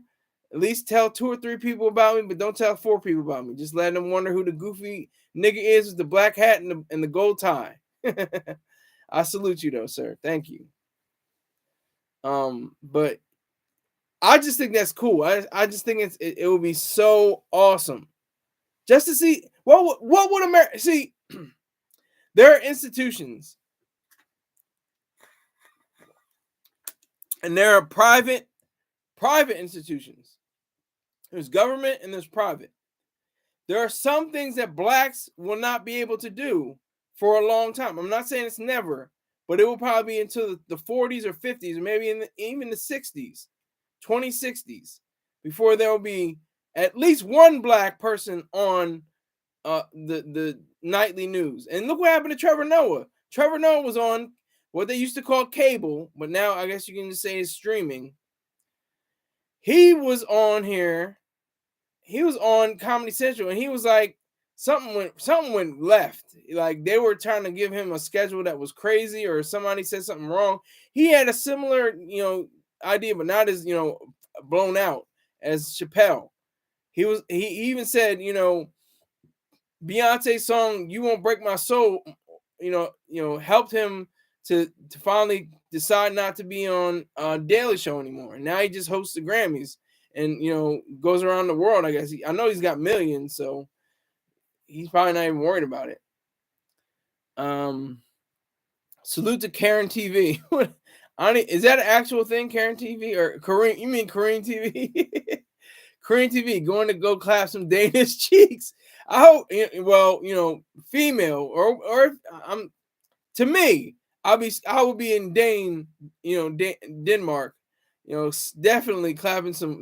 A: at least tell 2 or 3 people about me, but don't tell 4 people about me. Just let them wonder who the goofy nigga is with the black hat and the gold tie. I salute you though, sir. Thank you. But I just think that's cool. I just think it would be so awesome just to see what would America see. There are institutions, and there are private institutions. There's government and there's private. There are some things that blacks will not be able to do for a long time. I'm not saying it's never, but it will probably be until the 40s or 50s, or maybe even the 60s, 2060s, before there will be at least one black person on the nightly news. And look what happened to Trevor Noah. Trevor Noah was on what they used to call cable, but now I guess you can just say it's streaming. He was on here. He was on Comedy Central, and he was like, something went left. Like they were trying to give him a schedule that was crazy, or somebody said something wrong. He had a similar, idea, but not as blown out as Chappelle. He even said, Beyonce's song "You Won't Break My Soul," helped him to finally decide not to be on Daily Show anymore. And now he just hosts the Grammys and goes around the world. I guess I know he's got millions, so he's probably not even worried about it. Salute to Karen TV. Is that an actual thing, Karen TV, or Kareem? You mean Kareem TV? Korean TV going to go clap some Danish cheeks. I hope. Well, female or I'm to me. I would be in Denmark. Definitely clapping some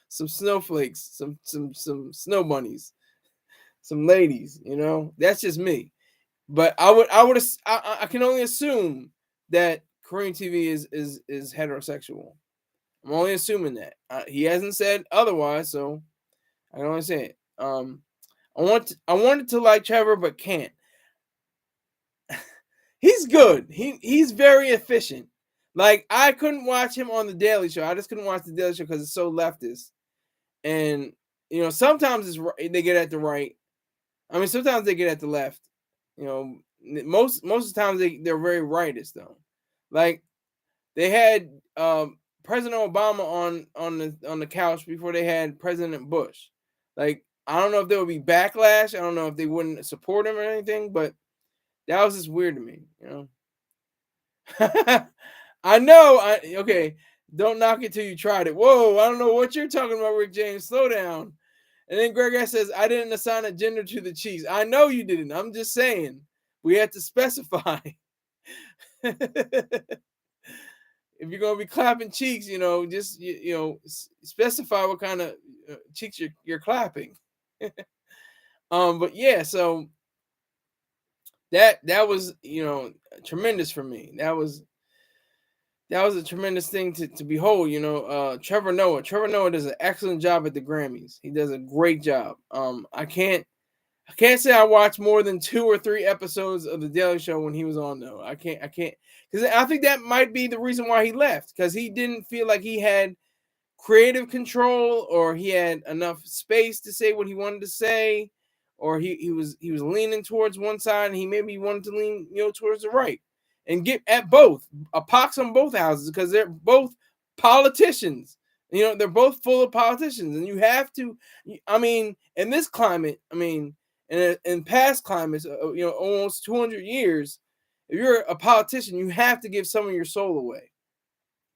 A: snowflakes, some snow bunnies, some ladies. That's just me. But I can only assume that Korean TV is heterosexual. I'm only assuming that. He hasn't said otherwise, so I can only say it. I wanted to like Trevor, but can't. He's good. He's very efficient. Like, I couldn't watch him on the Daily Show. I just couldn't watch the Daily Show because it's so leftist. And sometimes they get at the right. I mean, sometimes they get at the left. Most of the times they're very rightist though. Like, they had President Obama on the couch before they had President Bush. Like, I don't know if there would be backlash. I don't know if they wouldn't support him or anything, but that was just weird to me. I know. Okay. Don't knock it till you tried it. Whoa, I don't know what you're talking about, Rick James. Slow down. And then Greg S says, I didn't assign a gender to the cheeks. I know you didn't. I'm just saying. We have to specify. If you're gonna be clapping cheeks, just specify what kind of cheeks you're clapping. But yeah, so that was tremendous for me. That was a tremendous thing to behold. Trevor Noah does an excellent job at the Grammys. He does a great job. I can't say I watched more than 2 or 3 episodes of the Daily Show when he was on though. I can't because I think that might be the reason why he left, because he didn't feel like he had creative control or he had enough space to say what he wanted to say, or he was leaning towards one side and he maybe wanted to lean towards the right and get at both a pox on both houses because they're both politicians. They're both full of politicians, and you have to. I mean, in this climate, in past climates, almost 200 years, if you're a politician, you have to give some of your soul away.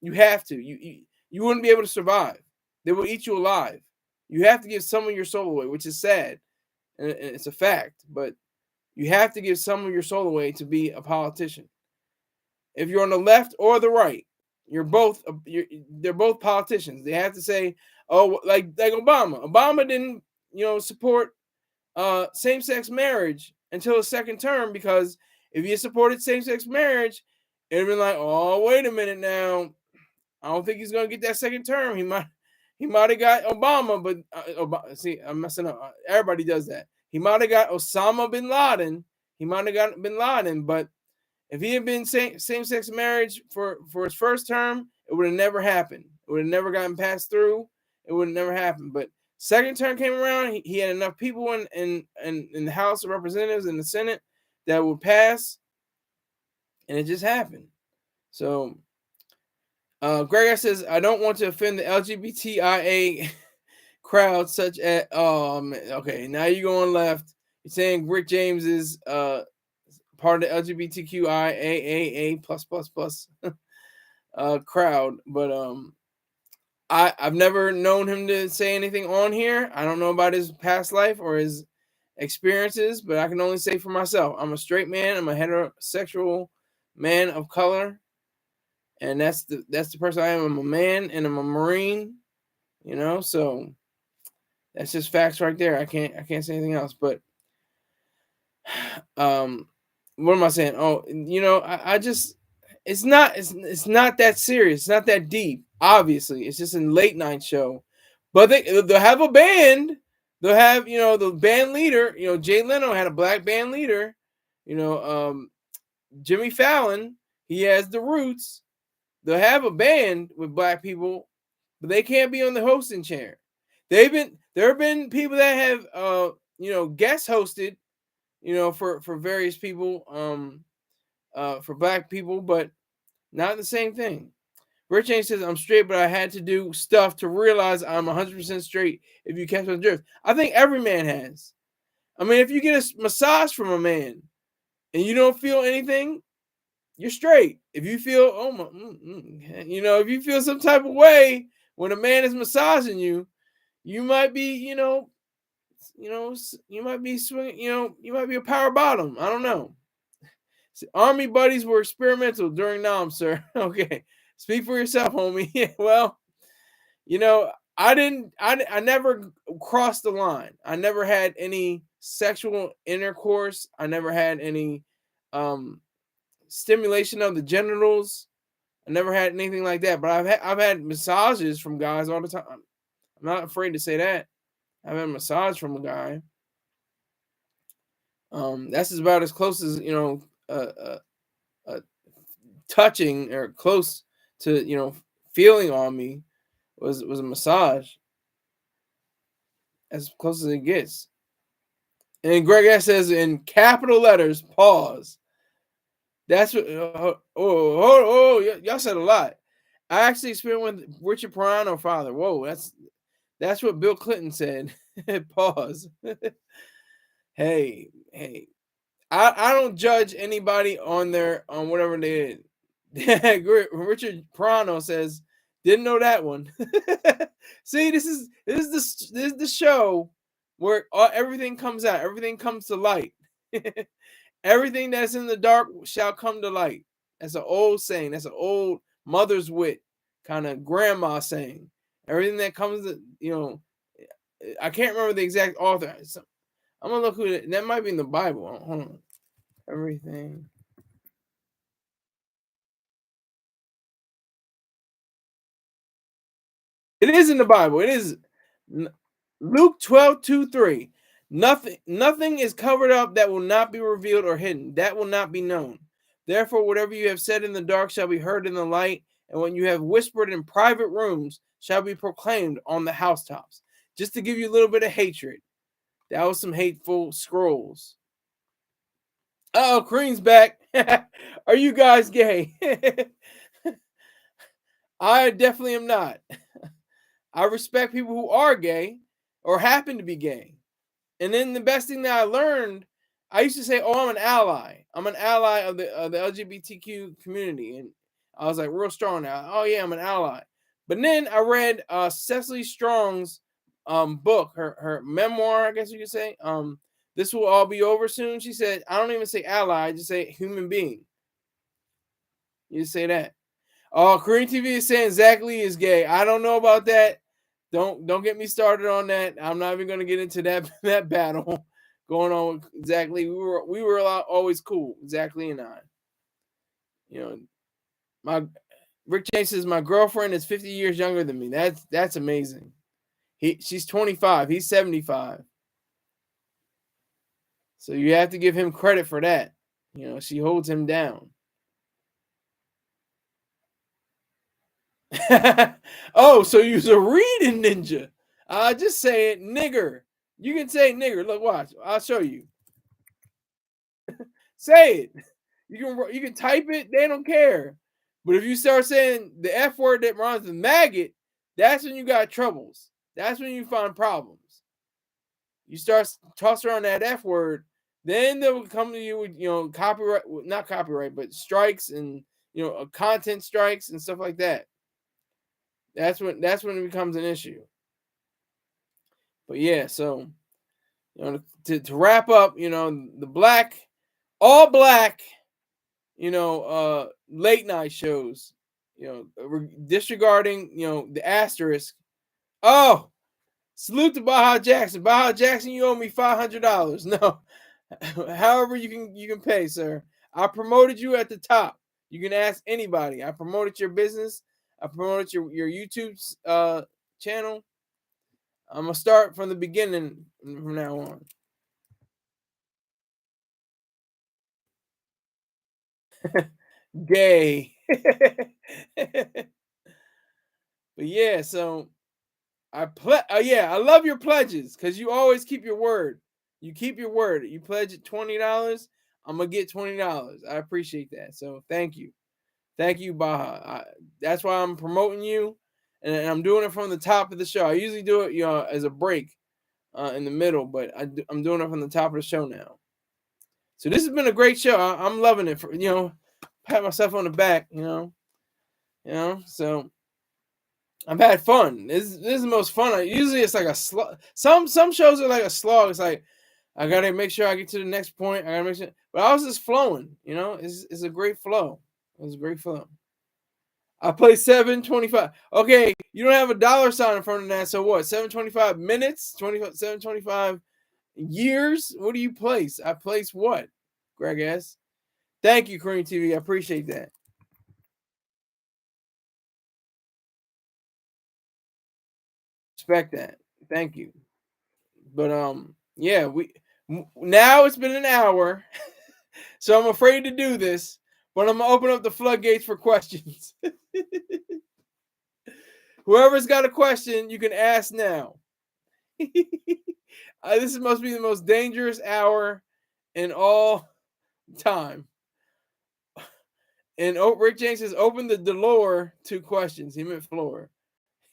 A: You have to. You wouldn't be able to survive. They will eat you alive. You have to give some of your soul away, which is sad, and it's a fact. But you have to give some of your soul away to be a politician. If you're on the left or the right, they're both politicians. They have to say, oh, like Obama. Obama didn't support same-sex marriage until his second term, because if he had supported same-sex marriage, it'd been like, oh, wait a minute now. I don't think he's gonna get that second term. He might have got Obama, but see, I'm messing up. Everybody does that. He might have got Osama bin Laden. He might have got bin Laden, but if he had been same-sex marriage for his first term, it would have never happened. It would have never gotten passed through. It would have never happened. But second term came around, he had enough people in the House of Representatives and the Senate that would pass, and it just happened. So Gregor says, I don't want to offend the LGBTIA crowd, such as okay, now you're going left. You're saying Rick James is part of the LGBTQIAA plus crowd, but I've never known him to say anything on here. I don't know about his past life or his experiences, but I can only say for myself. I'm a straight man. I'm a heterosexual man of color, and that's the person I am. I'm a man and I'm a Marine. So that's just facts right there. I can't say anything else. But what am I saying? Oh, I just it's not that serious. It's not that deep. Obviously, it's just a late night show. But they'll have a band. They'll have the band leader. Jay Leno had a black band leader. Jimmy Fallon, he has the Roots. They'll have a band with black people, but they can't be on the hosting chair. There have been people that have guest hosted, for various people, for black people, but not the same thing. Rich James says, I'm straight, but I had to do stuff to realize I'm 100% straight if you catch my drift. I think every man has. I mean, if you get a massage from a man and you don't feel anything, you're straight. If you feel, if you feel some type of way when a man is massaging you, you might be, you might be swinging, you might be a power bottom. I don't know. Army buddies were experimental during Nam, sir. Okay, speak for yourself, homie. Yeah, well, I never crossed the line. I never had any sexual intercourse. I never had any um stimulation of the genitals. I never had anything like that. But I've had massages from guys all the time. I'm not afraid to say that. I've had a massage from a guy. That's about as close as touching or close to feeling on me was a massage, as close as it gets. And Greg S says in capital letters, pause. That's what. Y'all said a lot. I actually experienced with Richard Pryor father. Whoa, that's what Bill Clinton said. Pause. Hey. I don't judge anybody on whatever they did. Richard Prano says, didn't know that one. See, this is the show where everything comes out, everything comes to light. Everything that's in the dark shall come to light. That's an old saying. That's an old mother's wit kind of grandma saying. Everything that comes to, I can't remember the exact author. I'm gonna look who that might be in the Bible. Hold on. Everything. It is in the Bible. It is Luke 12:2-3. Nothing is covered up that will not be revealed or hidden. That will not be known. Therefore, whatever you have said in the dark shall be heard in the light, and what you have whispered in private rooms shall be proclaimed on the housetops. Just to give you a little bit of hatred. That was some hateful scrolls. Oh, Cream's back. Are you guys gay? I definitely am not. I respect people who are gay or happen to be gay. And then the best thing that I learned, I used to say, "Oh, I'm an ally. I'm an ally of the LGBTQ community," and I was like real strong now. Oh yeah, I'm an ally. But then I read Cecily Strong's book, her memoir, I guess you could say. This will all be over soon. She said, I don't even say ally, I just say human being. You say that. Oh, Korean TV is saying Zach Lee is gay. I don't know about that. Don't get me started on that. I'm not even going to get into that battle going on with Zach Lee. We were always cool, Zach Lee and I. You know, my Rick James says my girlfriend is 50 years younger than me. That's amazing. She's 25. He's 75. So you have to give him credit for that. She holds him down. Oh, so you're a reading ninja. Just say it, nigger. You can say nigger. Look, watch. I'll show you. Say it. You can type it. They don't care. But if you start saying the F word that rhymes with maggot, that's when you got troubles. That's when you find problems. You start tossing around that F word, then they'll come to you with copyright, not copyright, but strikes and content strikes and stuff like that. That's when it becomes an issue. But yeah, so to wrap up, the all black, late night shows, disregarding, the asterisk. Oh, salute to Baja Jackson. Baja Jackson, you owe me $500. No, however you can pay, sir. I promoted you at the top. You can ask anybody. I promoted your business. I promoted your YouTube channel. I'm gonna start from the beginning from now on. Gay. But yeah, so I love your pledges because you always keep your word. You keep your word. You pledge at $20. I'm gonna get $20. I appreciate that. So thank you, Baja. That's why I'm promoting you, and I'm doing it from the top of the show. I usually do it, as a break in the middle, but I'm doing it from the top of the show now. So this has been a great show. I'm loving it. Pat myself on the back. So I've had fun. This is the most fun. Usually it's like a slog. Some shows are like a slog. It's like I gotta make sure I get to the next point. I gotta make sure. But I was just flowing. You know, it's a great flow. It was a great flow. I play 725. Okay, you don't have a dollar sign in front of that. So what? 725 minutes? 725 years? What do you place? I place what? Greg S. Thank you, Korean TV. I appreciate that. Respect that. Thank you. But yeah, now it's been an hour, so I'm afraid to do this. But I'm gonna open up the floodgates for questions. Whoever's got a question, you can ask now. This must be the most dangerous hour in all time. And Rick James says, "Open the door to questions." He meant floor.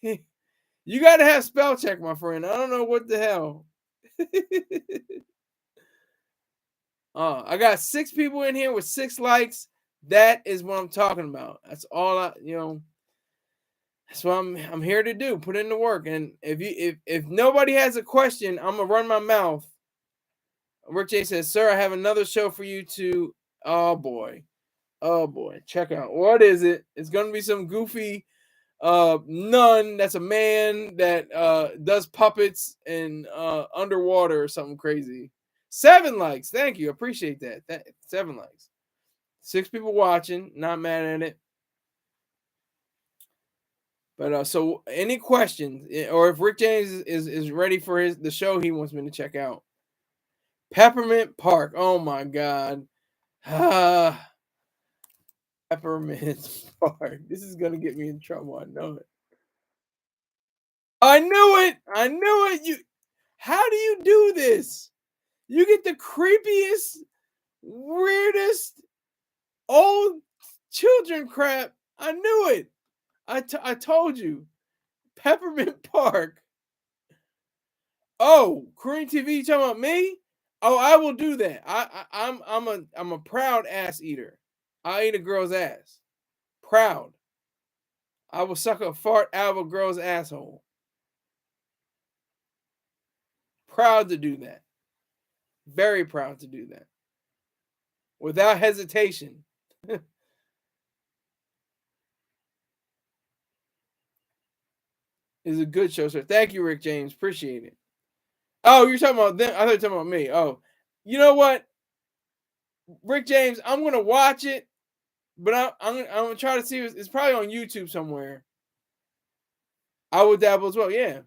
A: You got to have spell check, my friend. I don't know what the hell. I got 6 people in here with 6 likes. That is what I'm talking about. That's all that's what I'm here to do. Put in the work. And if nobody has a question, I'm gonna run my mouth. Rick J says, "Sir, I have another show for you to." Oh boy, check out. What is it? It's gonna be some goofy nun that's a man that does puppets and underwater or something crazy. 7 likes. Thank you. Appreciate that. 7 likes. 6 people watching. Not mad at it. But so any questions, or if Rick James is ready for the show he wants me to check out. Peppermint Park. Oh my God. Peppermint Park. This is gonna get me in trouble. I know it. I knew it. I knew it. How do you do this? You get the creepiest, weirdest old children crap. I knew it. I told you. Peppermint Park. Oh, Korean TV, you talking about me? Oh, I will do that. I'm a proud ass eater. I eat a girl's ass. Proud. I will suck a fart out of a girl's asshole. Proud to do that. Very proud to do that. Without hesitation. It's a good show, sir. Thank you, Rick James. Appreciate it. Oh, you're talking about them. I thought you were talking about me. Oh, you know what? Rick James, I'm gonna watch it, but I'm gonna try to see. It's probably on YouTube somewhere. I would dabble as well. Yeah,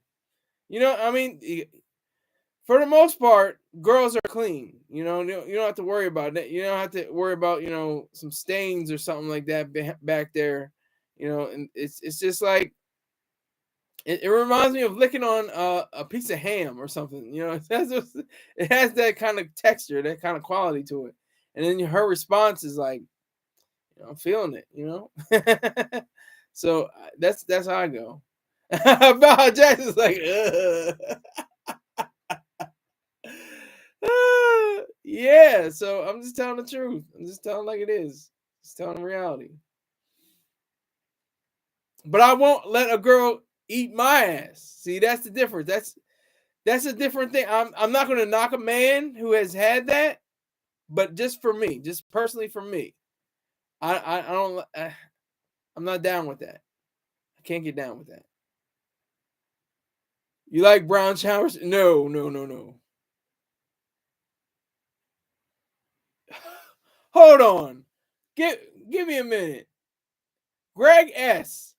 A: I mean, for the most part, girls are clean. You don't have to worry about that. You don't have to worry about some stains or something like that back there. And it's just like it reminds me of licking on a piece of ham or something. It has that kind of texture, that kind of quality to it. And then her response is like, I'm feeling it. So that's how I go. Val Jackson's like, yeah. So I'm just telling the truth. I'm just telling like it is. Just telling the reality. But I won't let a girl eat my ass. See, that's the difference. That's a different thing. I'm not going to knock a man who has had that, but just for me, just personally for me, I don't. I'm not down with that. I can't get down with that. You like brown showers? No, no, no, no. Hold on. Give me a minute. Greg S,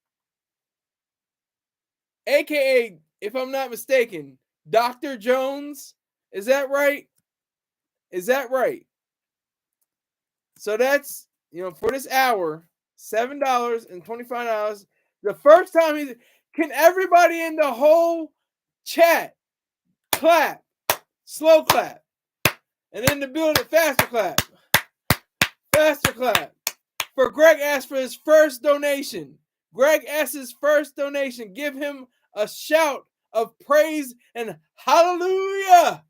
A: aka, if I'm not mistaken, Dr. Jones. Is that right? Is that right? So that's for this hour, $7.25. The first time can everybody in the whole chat clap, slow clap, and in the building faster clap, for Greg S for his first donation. Greg S's first donation. Give him a shout of praise and hallelujah.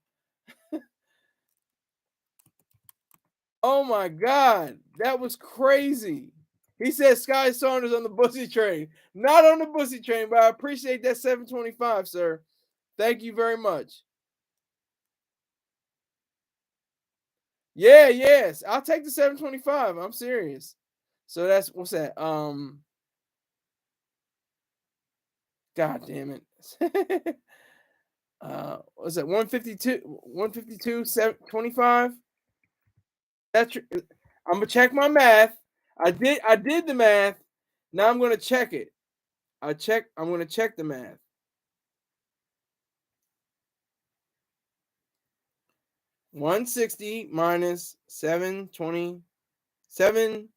A: Oh my God, that was crazy. He said Sky Saunders on the bussy train. Not on the bussy train, but I appreciate that 725, sir. Thank you very much. Yeah, yes. I'll take the 725. I'm serious. So that's what's that? God damn it. What's that? 152, 152, 725? That's I'm gonna check my math. I did the math. Now I'm gonna check it. I'm gonna check the math. 160 minus 727.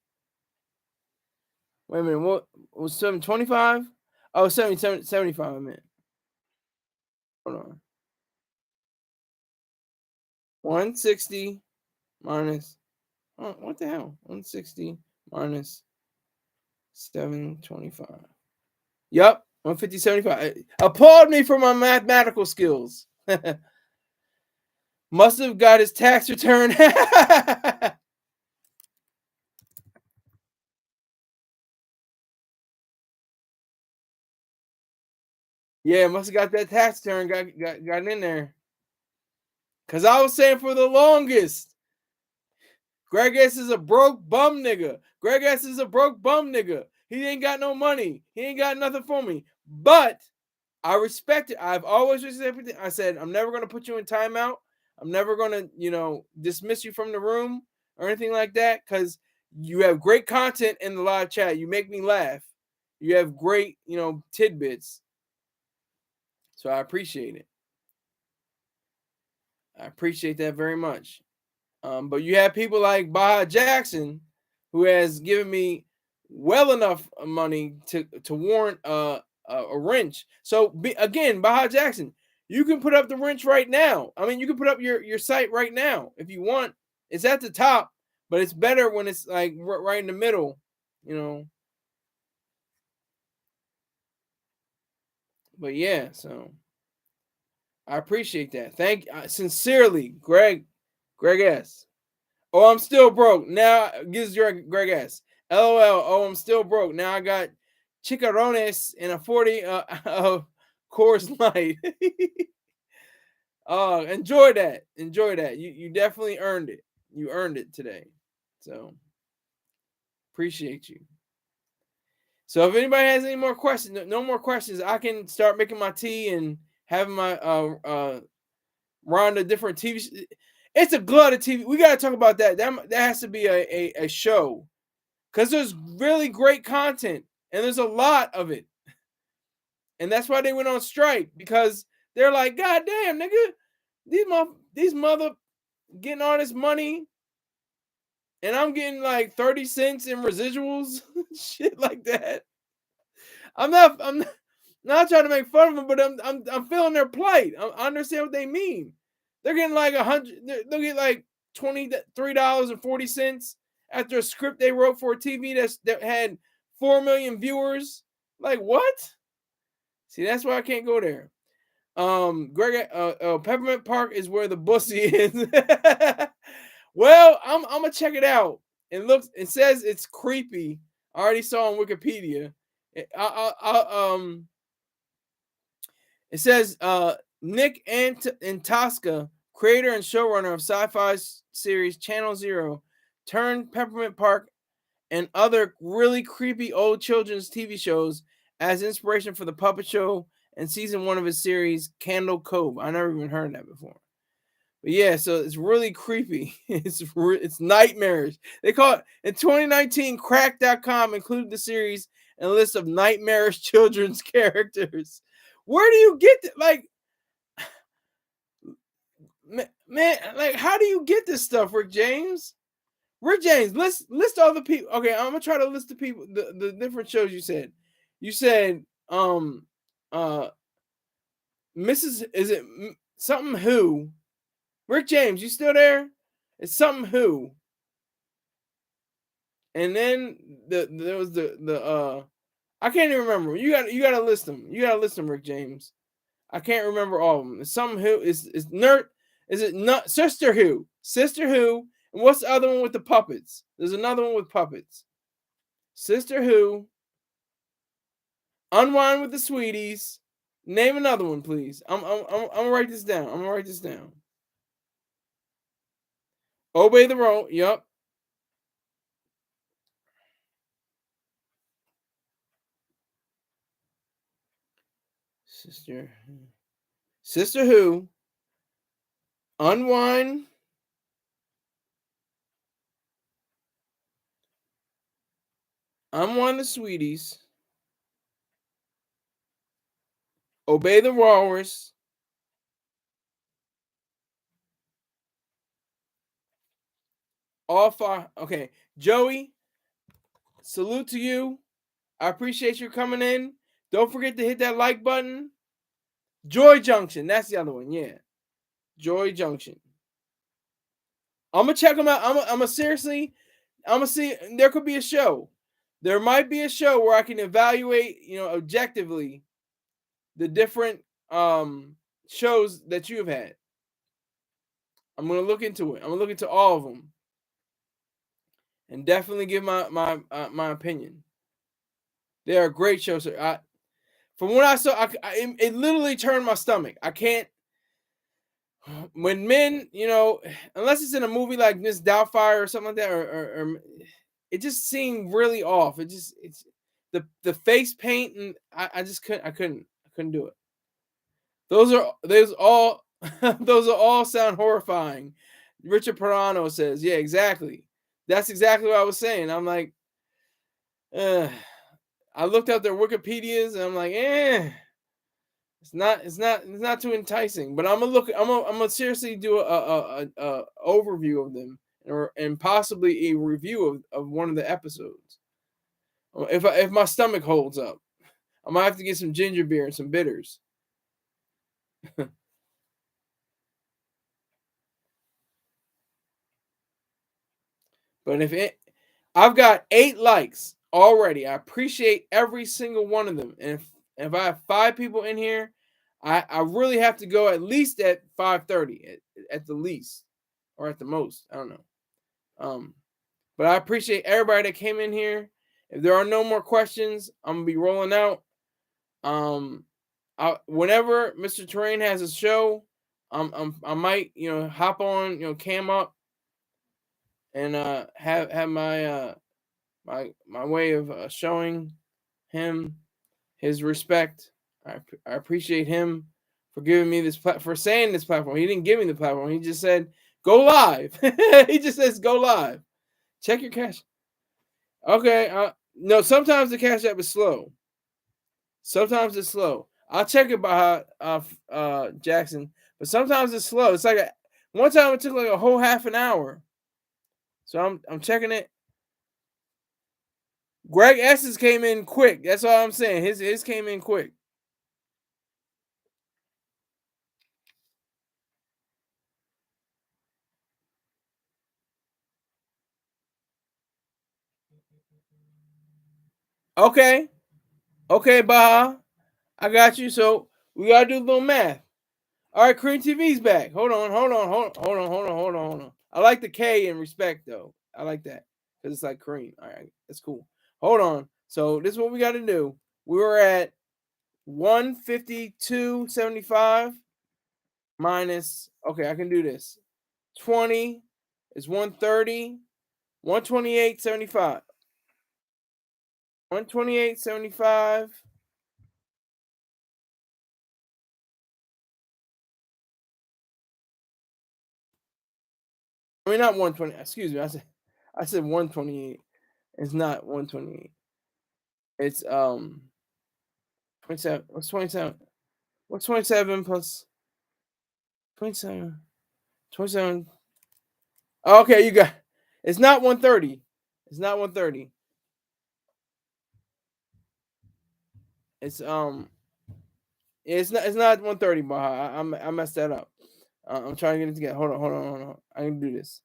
A: Wait a minute, what was 725? Oh, 75, I meant. Hold on. 160 minus, oh, what the hell? 160 minus 725. Yup, 150, 75. Applaud me for my mathematical skills. Must have got his tax return. Yeah, must have got that tax return, got in there. Cause I was saying for the longest, Greg S is a broke bum nigga. Greg S is a broke bum nigga. He ain't got no money. He ain't got nothing for me. But I respect it. I've always respected it. I said, I'm never going to put you in timeout. I'm never going to, dismiss you from the room or anything like that because you have great content in the live chat. You make me laugh. You have great, tidbits. So I appreciate it. I appreciate that very much. But you have people like Baha Jackson, who has given me well enough money to warrant a wrench. So again, Baha Jackson, you can put up the wrench right now. I mean, you can put up your site right now if you want. It's at the top, but it's better when it's like right in the middle, But yeah, so I appreciate that. Thank sincerely, Greg S. Oh, I'm still broke. Now gives your Greg S. LOL. Oh, I'm still broke. Now I got chicharrones and a 40 Coors Light. Enjoy that. Enjoy that. You definitely earned it. You earned it today. So appreciate you. So if anybody has any more questions, no more questions, I can start making my tea and having my round of different TV. It's a glut of TV. We got to talk about that. That has to be a show because there's really great content and there's a lot of it. And that's why they went on strike because they're like, God damn, nigga, these mother getting all this money and I'm getting like 30 cents in residuals, shit like that. I'm not trying to make fun of them, but I'm feeling their plight. I understand what they mean. They're getting like 100. They'll get like $23.40 after a script they wrote for a TV that had 4 million viewers. Like what? See, that's why I can't go there. Greg, Peppermint Park is where the bussy is. Well, I'm gonna check it out. It says it's creepy. I already saw on Wikipedia. It says Nick Antosca, creator and showrunner of sci-fi series Channel Zero, turned Peppermint Park and other really creepy old children's TV shows as inspiration for the puppet show and season 1 of his series Candle Cove. I never even heard that before. But yeah, so it's really creepy. It's nightmarish. They call it in 2019. Crack.com included the series and a list of nightmarish children's characters. Where do you get like, man? Like, how do you get this stuff, Rick James? Rick James, list all the people. Okay, I'm gonna try to list the people, the different shows you said. You said, Mrs. Is it something who? Rick James, you still there? It's something who. And then there was the I can't even remember. You gotta list them. You gotta list them, Rick James. I can't remember all of them. It's some who is nerd. Is it not Sister Who? Sister Who. And what's the other one with the puppets? There's another one with puppets. Sister Who, Unwind with the Sweeties. Name another one, please. I'm gonna write this down. I'm gonna write this down. Obey the Role. Yup. Sister. Sister Who. Unwind. Unwind the Sweeties. Obey the Walrus. All five. Okay, Joey. Salute to you. I appreciate you coming in. Don't forget to hit that like button. Joy Junction. That's the other one. Yeah. Joy Junction. I'm gonna check them out. I'm gonna seriously. I'm gonna see. There could be a show. There might be a show where I can evaluate, objectively, the different shows that you have had. I'm gonna look into it. I'm gonna look into all of them and definitely give my opinion. They are great shows. From what I saw, it literally turned my stomach. I can't. When men, unless it's in a movie like Miss Doubtfire or something like that, or it just seemed really off. It's the face paint, and I just couldn't do it. Those all those are all sound horrifying. Richard Pirano says, yeah, exactly. That's exactly what I was saying. I'm like, I looked up their Wikipedias and I'm like, it's not too enticing. But I'm gonna seriously do a overview of them, and possibly a review of one of the episodes. If my stomach holds up, I might have to get some ginger beer and some bitters. But I've got 8 likes already. I appreciate every single one of them. And if I have 5 people in here, I really have to go at least at 5:30 at the least, or at the most. I don't know. But I appreciate everybody that came in here. If there are no more questions, I'm gonna be rolling out. Whenever Mr. Terrain has a show, I might hop on cam up and have my way of showing him his respect. I appreciate him for giving me this for saying this platform. He didn't give me the platform. He just said go live. He just says go live. Check your cash. Okay. No, sometimes the cash app is slow. Sometimes it's slow. I'll check it by Jackson, but sometimes it's slow. It's like one time it took like a whole half an hour. So I'm checking it. Greg S's came in quick. That's all I'm saying. His came in quick. Okay. Okay, Baha. I got you. So we gotta do a little math. All right, Cream TV's back. Hold on. I like the K in respect though. I like that because it's like cream. All right, that's cool. Hold on. So this is what we got to do. We were at 152.75 minus. Okay, I can do this. 20 is 130. 128.75. 128.75. I mean, not 120. Excuse me. I said 128. It's not 128. It's 27. What's 27? What's 27 plus 27? 27. Okay, you got. It's not 130. It's not 130. It's It's not 130, Baha. I messed that up. I'm trying to get it together. Hold on. I can do this.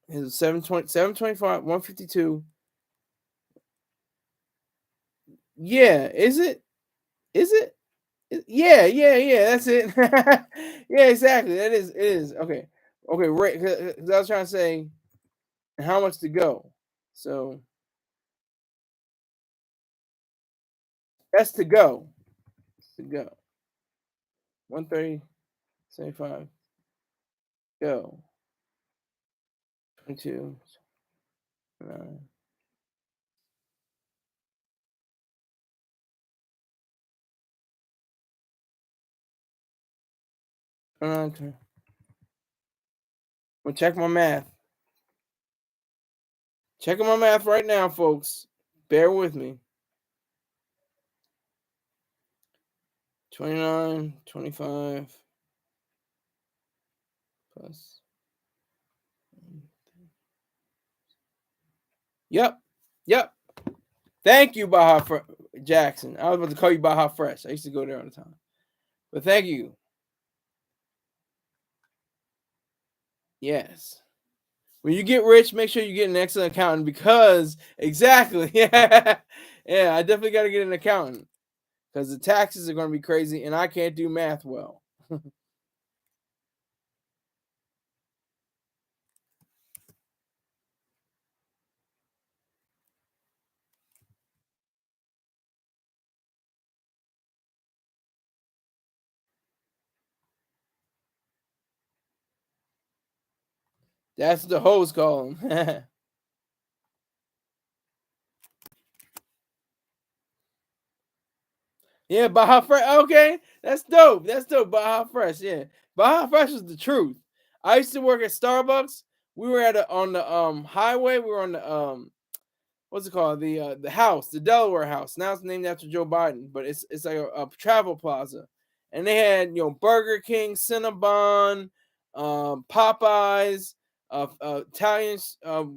A: It's 725, 152. Yeah, is it? Is it? Yeah. That's it. Yeah, exactly. That is. It is. Okay. Right. 'Cause I was trying to say how much to go. So that's to go. To go. 130, 75, go. 22, 9. 29, I'm gonna check my math. Checking my math right now, folks. Bear with me. 29, 25 plus. Yep. Yep. Thank you, Jackson. I was about to call you Baja Fresh. I used to go there all the time. But thank you. Yes. When you get rich, make sure you get an excellent accountant because exactly. Yeah. Yeah, I definitely got to get an accountant because the taxes are going to be crazy and I can't do math well. That's what the hoes call them. Yeah, Baja Fresh. Okay, that's dope. That's dope. Baja Fresh. Yeah, Baja Fresh is the truth. I used to work at Starbucks. We were on the highway. We were on the what's it called? The house, the Delaware House. Now it's named after Joe Biden, but it's like a travel plaza, and they had Burger King, Cinnabon, Popeyes, Italian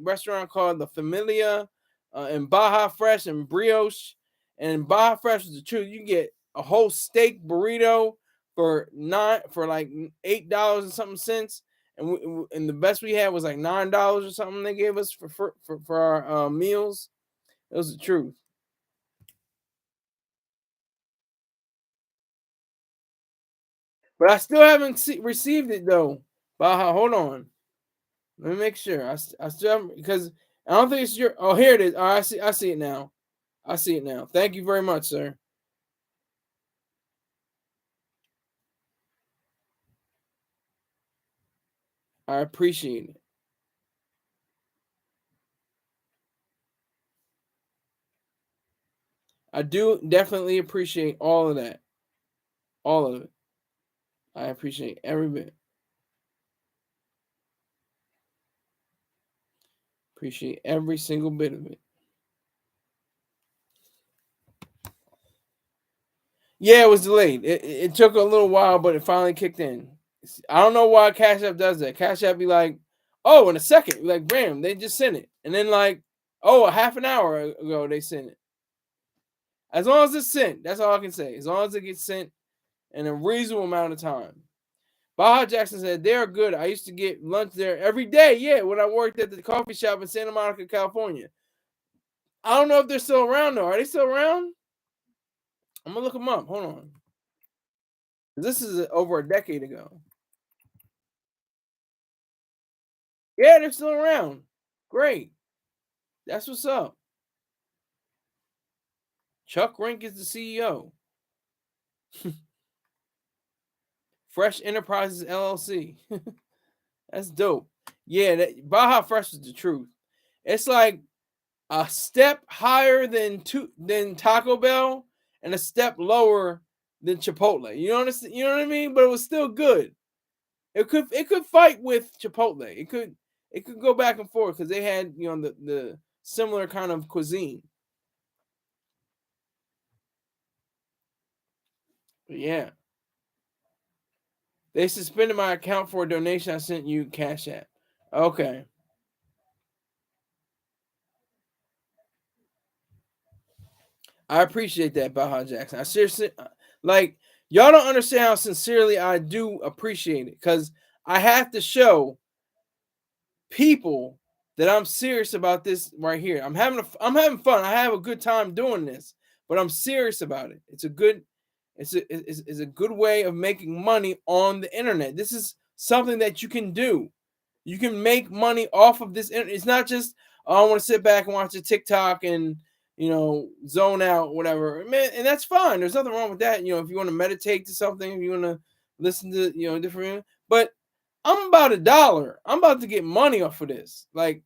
A: restaurant called La Familia, and Baja Fresh and Brioche, and Baja Fresh is the truth. You get a whole steak burrito for like $8 and something cents. And the best we had was like $9 or something they gave us for our meals. It was the truth. But I still haven't received it though. Baja, hold on. Let me make sure. I still haven't because I don't think it's your. Oh, here it is. Oh, I see it now. I see it now. Thank you very much, sir. I appreciate it. I do definitely appreciate all of that. All of it. I appreciate every bit. Appreciate every single bit of it. Yeah, it was delayed. It took a little while, but it finally kicked in. I don't know why Cash App does that. Cash App be like, oh, in a second, like, bam, they just sent it, and then like, oh, a half an hour ago they sent it. As long as it's sent, that's all I can say. As long as it gets sent in a reasonable amount of time. Baja Jackson said they are good. I used to get lunch there every day. Yeah, when I worked at the coffee shop in Santa Monica, California. I don't know if they're still around though. Are they still around? I'm gonna look them up. Hold on. This is over a decade ago. Yeah, they're still around. Great. That's what's up. Chuck Rink is the CEO. Fresh Enterprises LLC. That's dope. Yeah, Baja Fresh is the truth. It's like a step higher than Taco Bell and a step lower than Chipotle. You know what I mean? But it was still good. It could fight with Chipotle. It could go back and forth because they had the similar kind of cuisine. But yeah, they suspended my account for a donation I sent you Cash App. Okay. I appreciate that, Baja Jackson. I seriously like y'all don't understand how sincerely I do appreciate it because I have to show people that I'm serious about this right here. I'm having fun. I have a good time doing this, but I'm serious about it. It's a good way of making money on the internet. This is something that you can do. You can make money off of this. It's not just oh, I want to sit back and watch a TikTok and zone out, whatever. Man, and that's fine. There's nothing wrong with that. If you want to meditate to something, if you want to listen to different, but I'm about $1. I'm about to get money off of this. Like,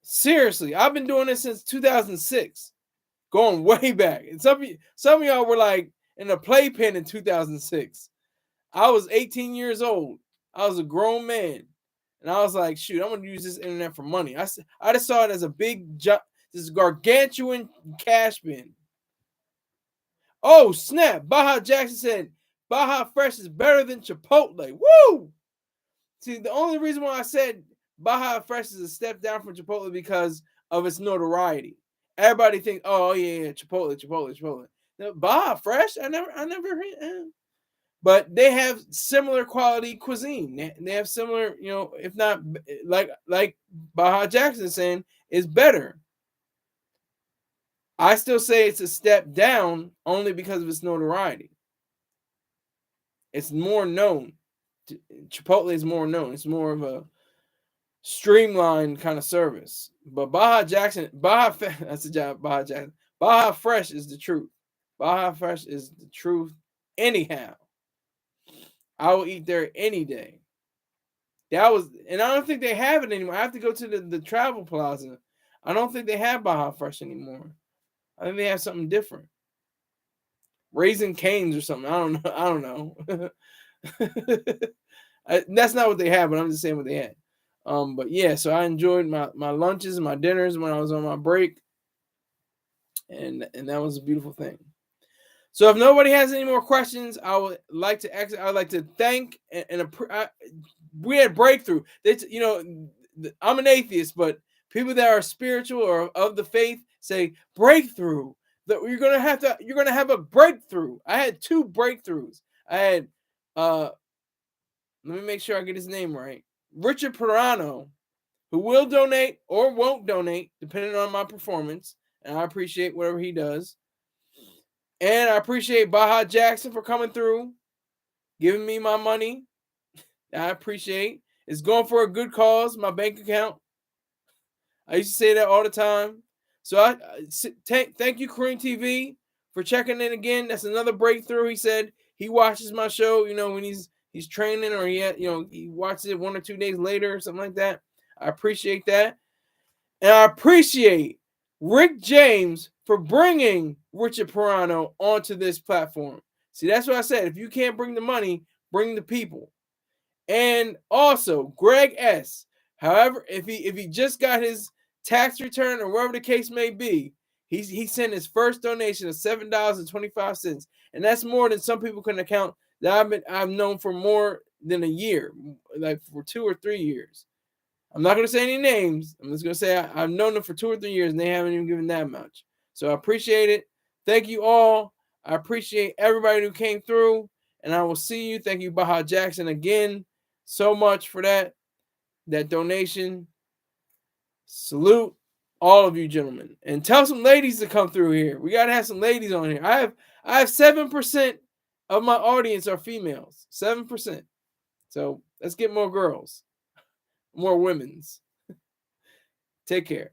A: seriously, I've been doing this since 2006, going way back. And some of y'all were like in a playpen in 2006. I was 18 years old. I was a grown man. And I was like, shoot, I'm going to use this internet for money. I just saw it as a this gargantuan cash bin. Oh, snap. Baja Jackson said, Baja Fresh is better than Chipotle. Woo! See, the only reason why I said Baja Fresh is a step down from Chipotle because of its notoriety. Everybody thinks, oh yeah, Chipotle. Now, Baja Fresh, I never heard. But they have similar quality cuisine. They have similar, if not like Baja Jackson saying, is better. I still say it's a step down only because of its notoriety. It's more known. Chipotle is more known. It's more of a streamlined kind of service. But that's the job. Baja Jackson. Baja Fresh is the truth. Baja Fresh is the truth. Anyhow, I will eat there any day. And I don't think they have it anymore. I have to go to the Travel Plaza. I don't think they have Baja Fresh anymore. I think they have something different. Raising Cane's or something. I don't know. That's not what they have, but I'm just saying what they had. But yeah, so I enjoyed my lunches and my dinners when I was on my break. And that was a beautiful thing. So if nobody has any more questions, I would like to exit. I would like to thank we had breakthrough. I'm an atheist, but people that are spiritual or of the faith say breakthrough. That you're gonna have a breakthrough. I had 2 breakthroughs. I had let me make sure I get his name right. Richard Pirano, who will donate or won't donate, depending on my performance. And I appreciate whatever he does. And I appreciate Baja Jackson for coming through, giving me my money. I appreciate. It's going for a good cause, my bank account. I used to say that all the time. So I thank you, Kareem TV, for checking in again. That's another breakthrough. He said he watches my show, when he's training, or he watches it 1 or 2 days later or something like that. I appreciate that. And I appreciate Rick James for bringing Richard Pirano onto this platform. See, that's what I said. If you can't bring the money, bring the people. And also, Greg S. However, if he just got his tax return or whatever the case may be, he sent his first donation of $7.25, and that's more than some people can account that I've known for more than a year, like for 2 or 3 years. I'm not going to say any names. I'm just going to say I've known them for 2 or 3 years, and they haven't even given that much. So I appreciate it. Thank you all. I appreciate everybody who came through, and I will see you. Thank you, Baja Jackson, again so much for that donation. Salute all of you gentlemen, and tell some ladies to come through here. We got to have some ladies on here. I have 7% of my audience are females. 7%. So let's get more girls. More women's. Take care.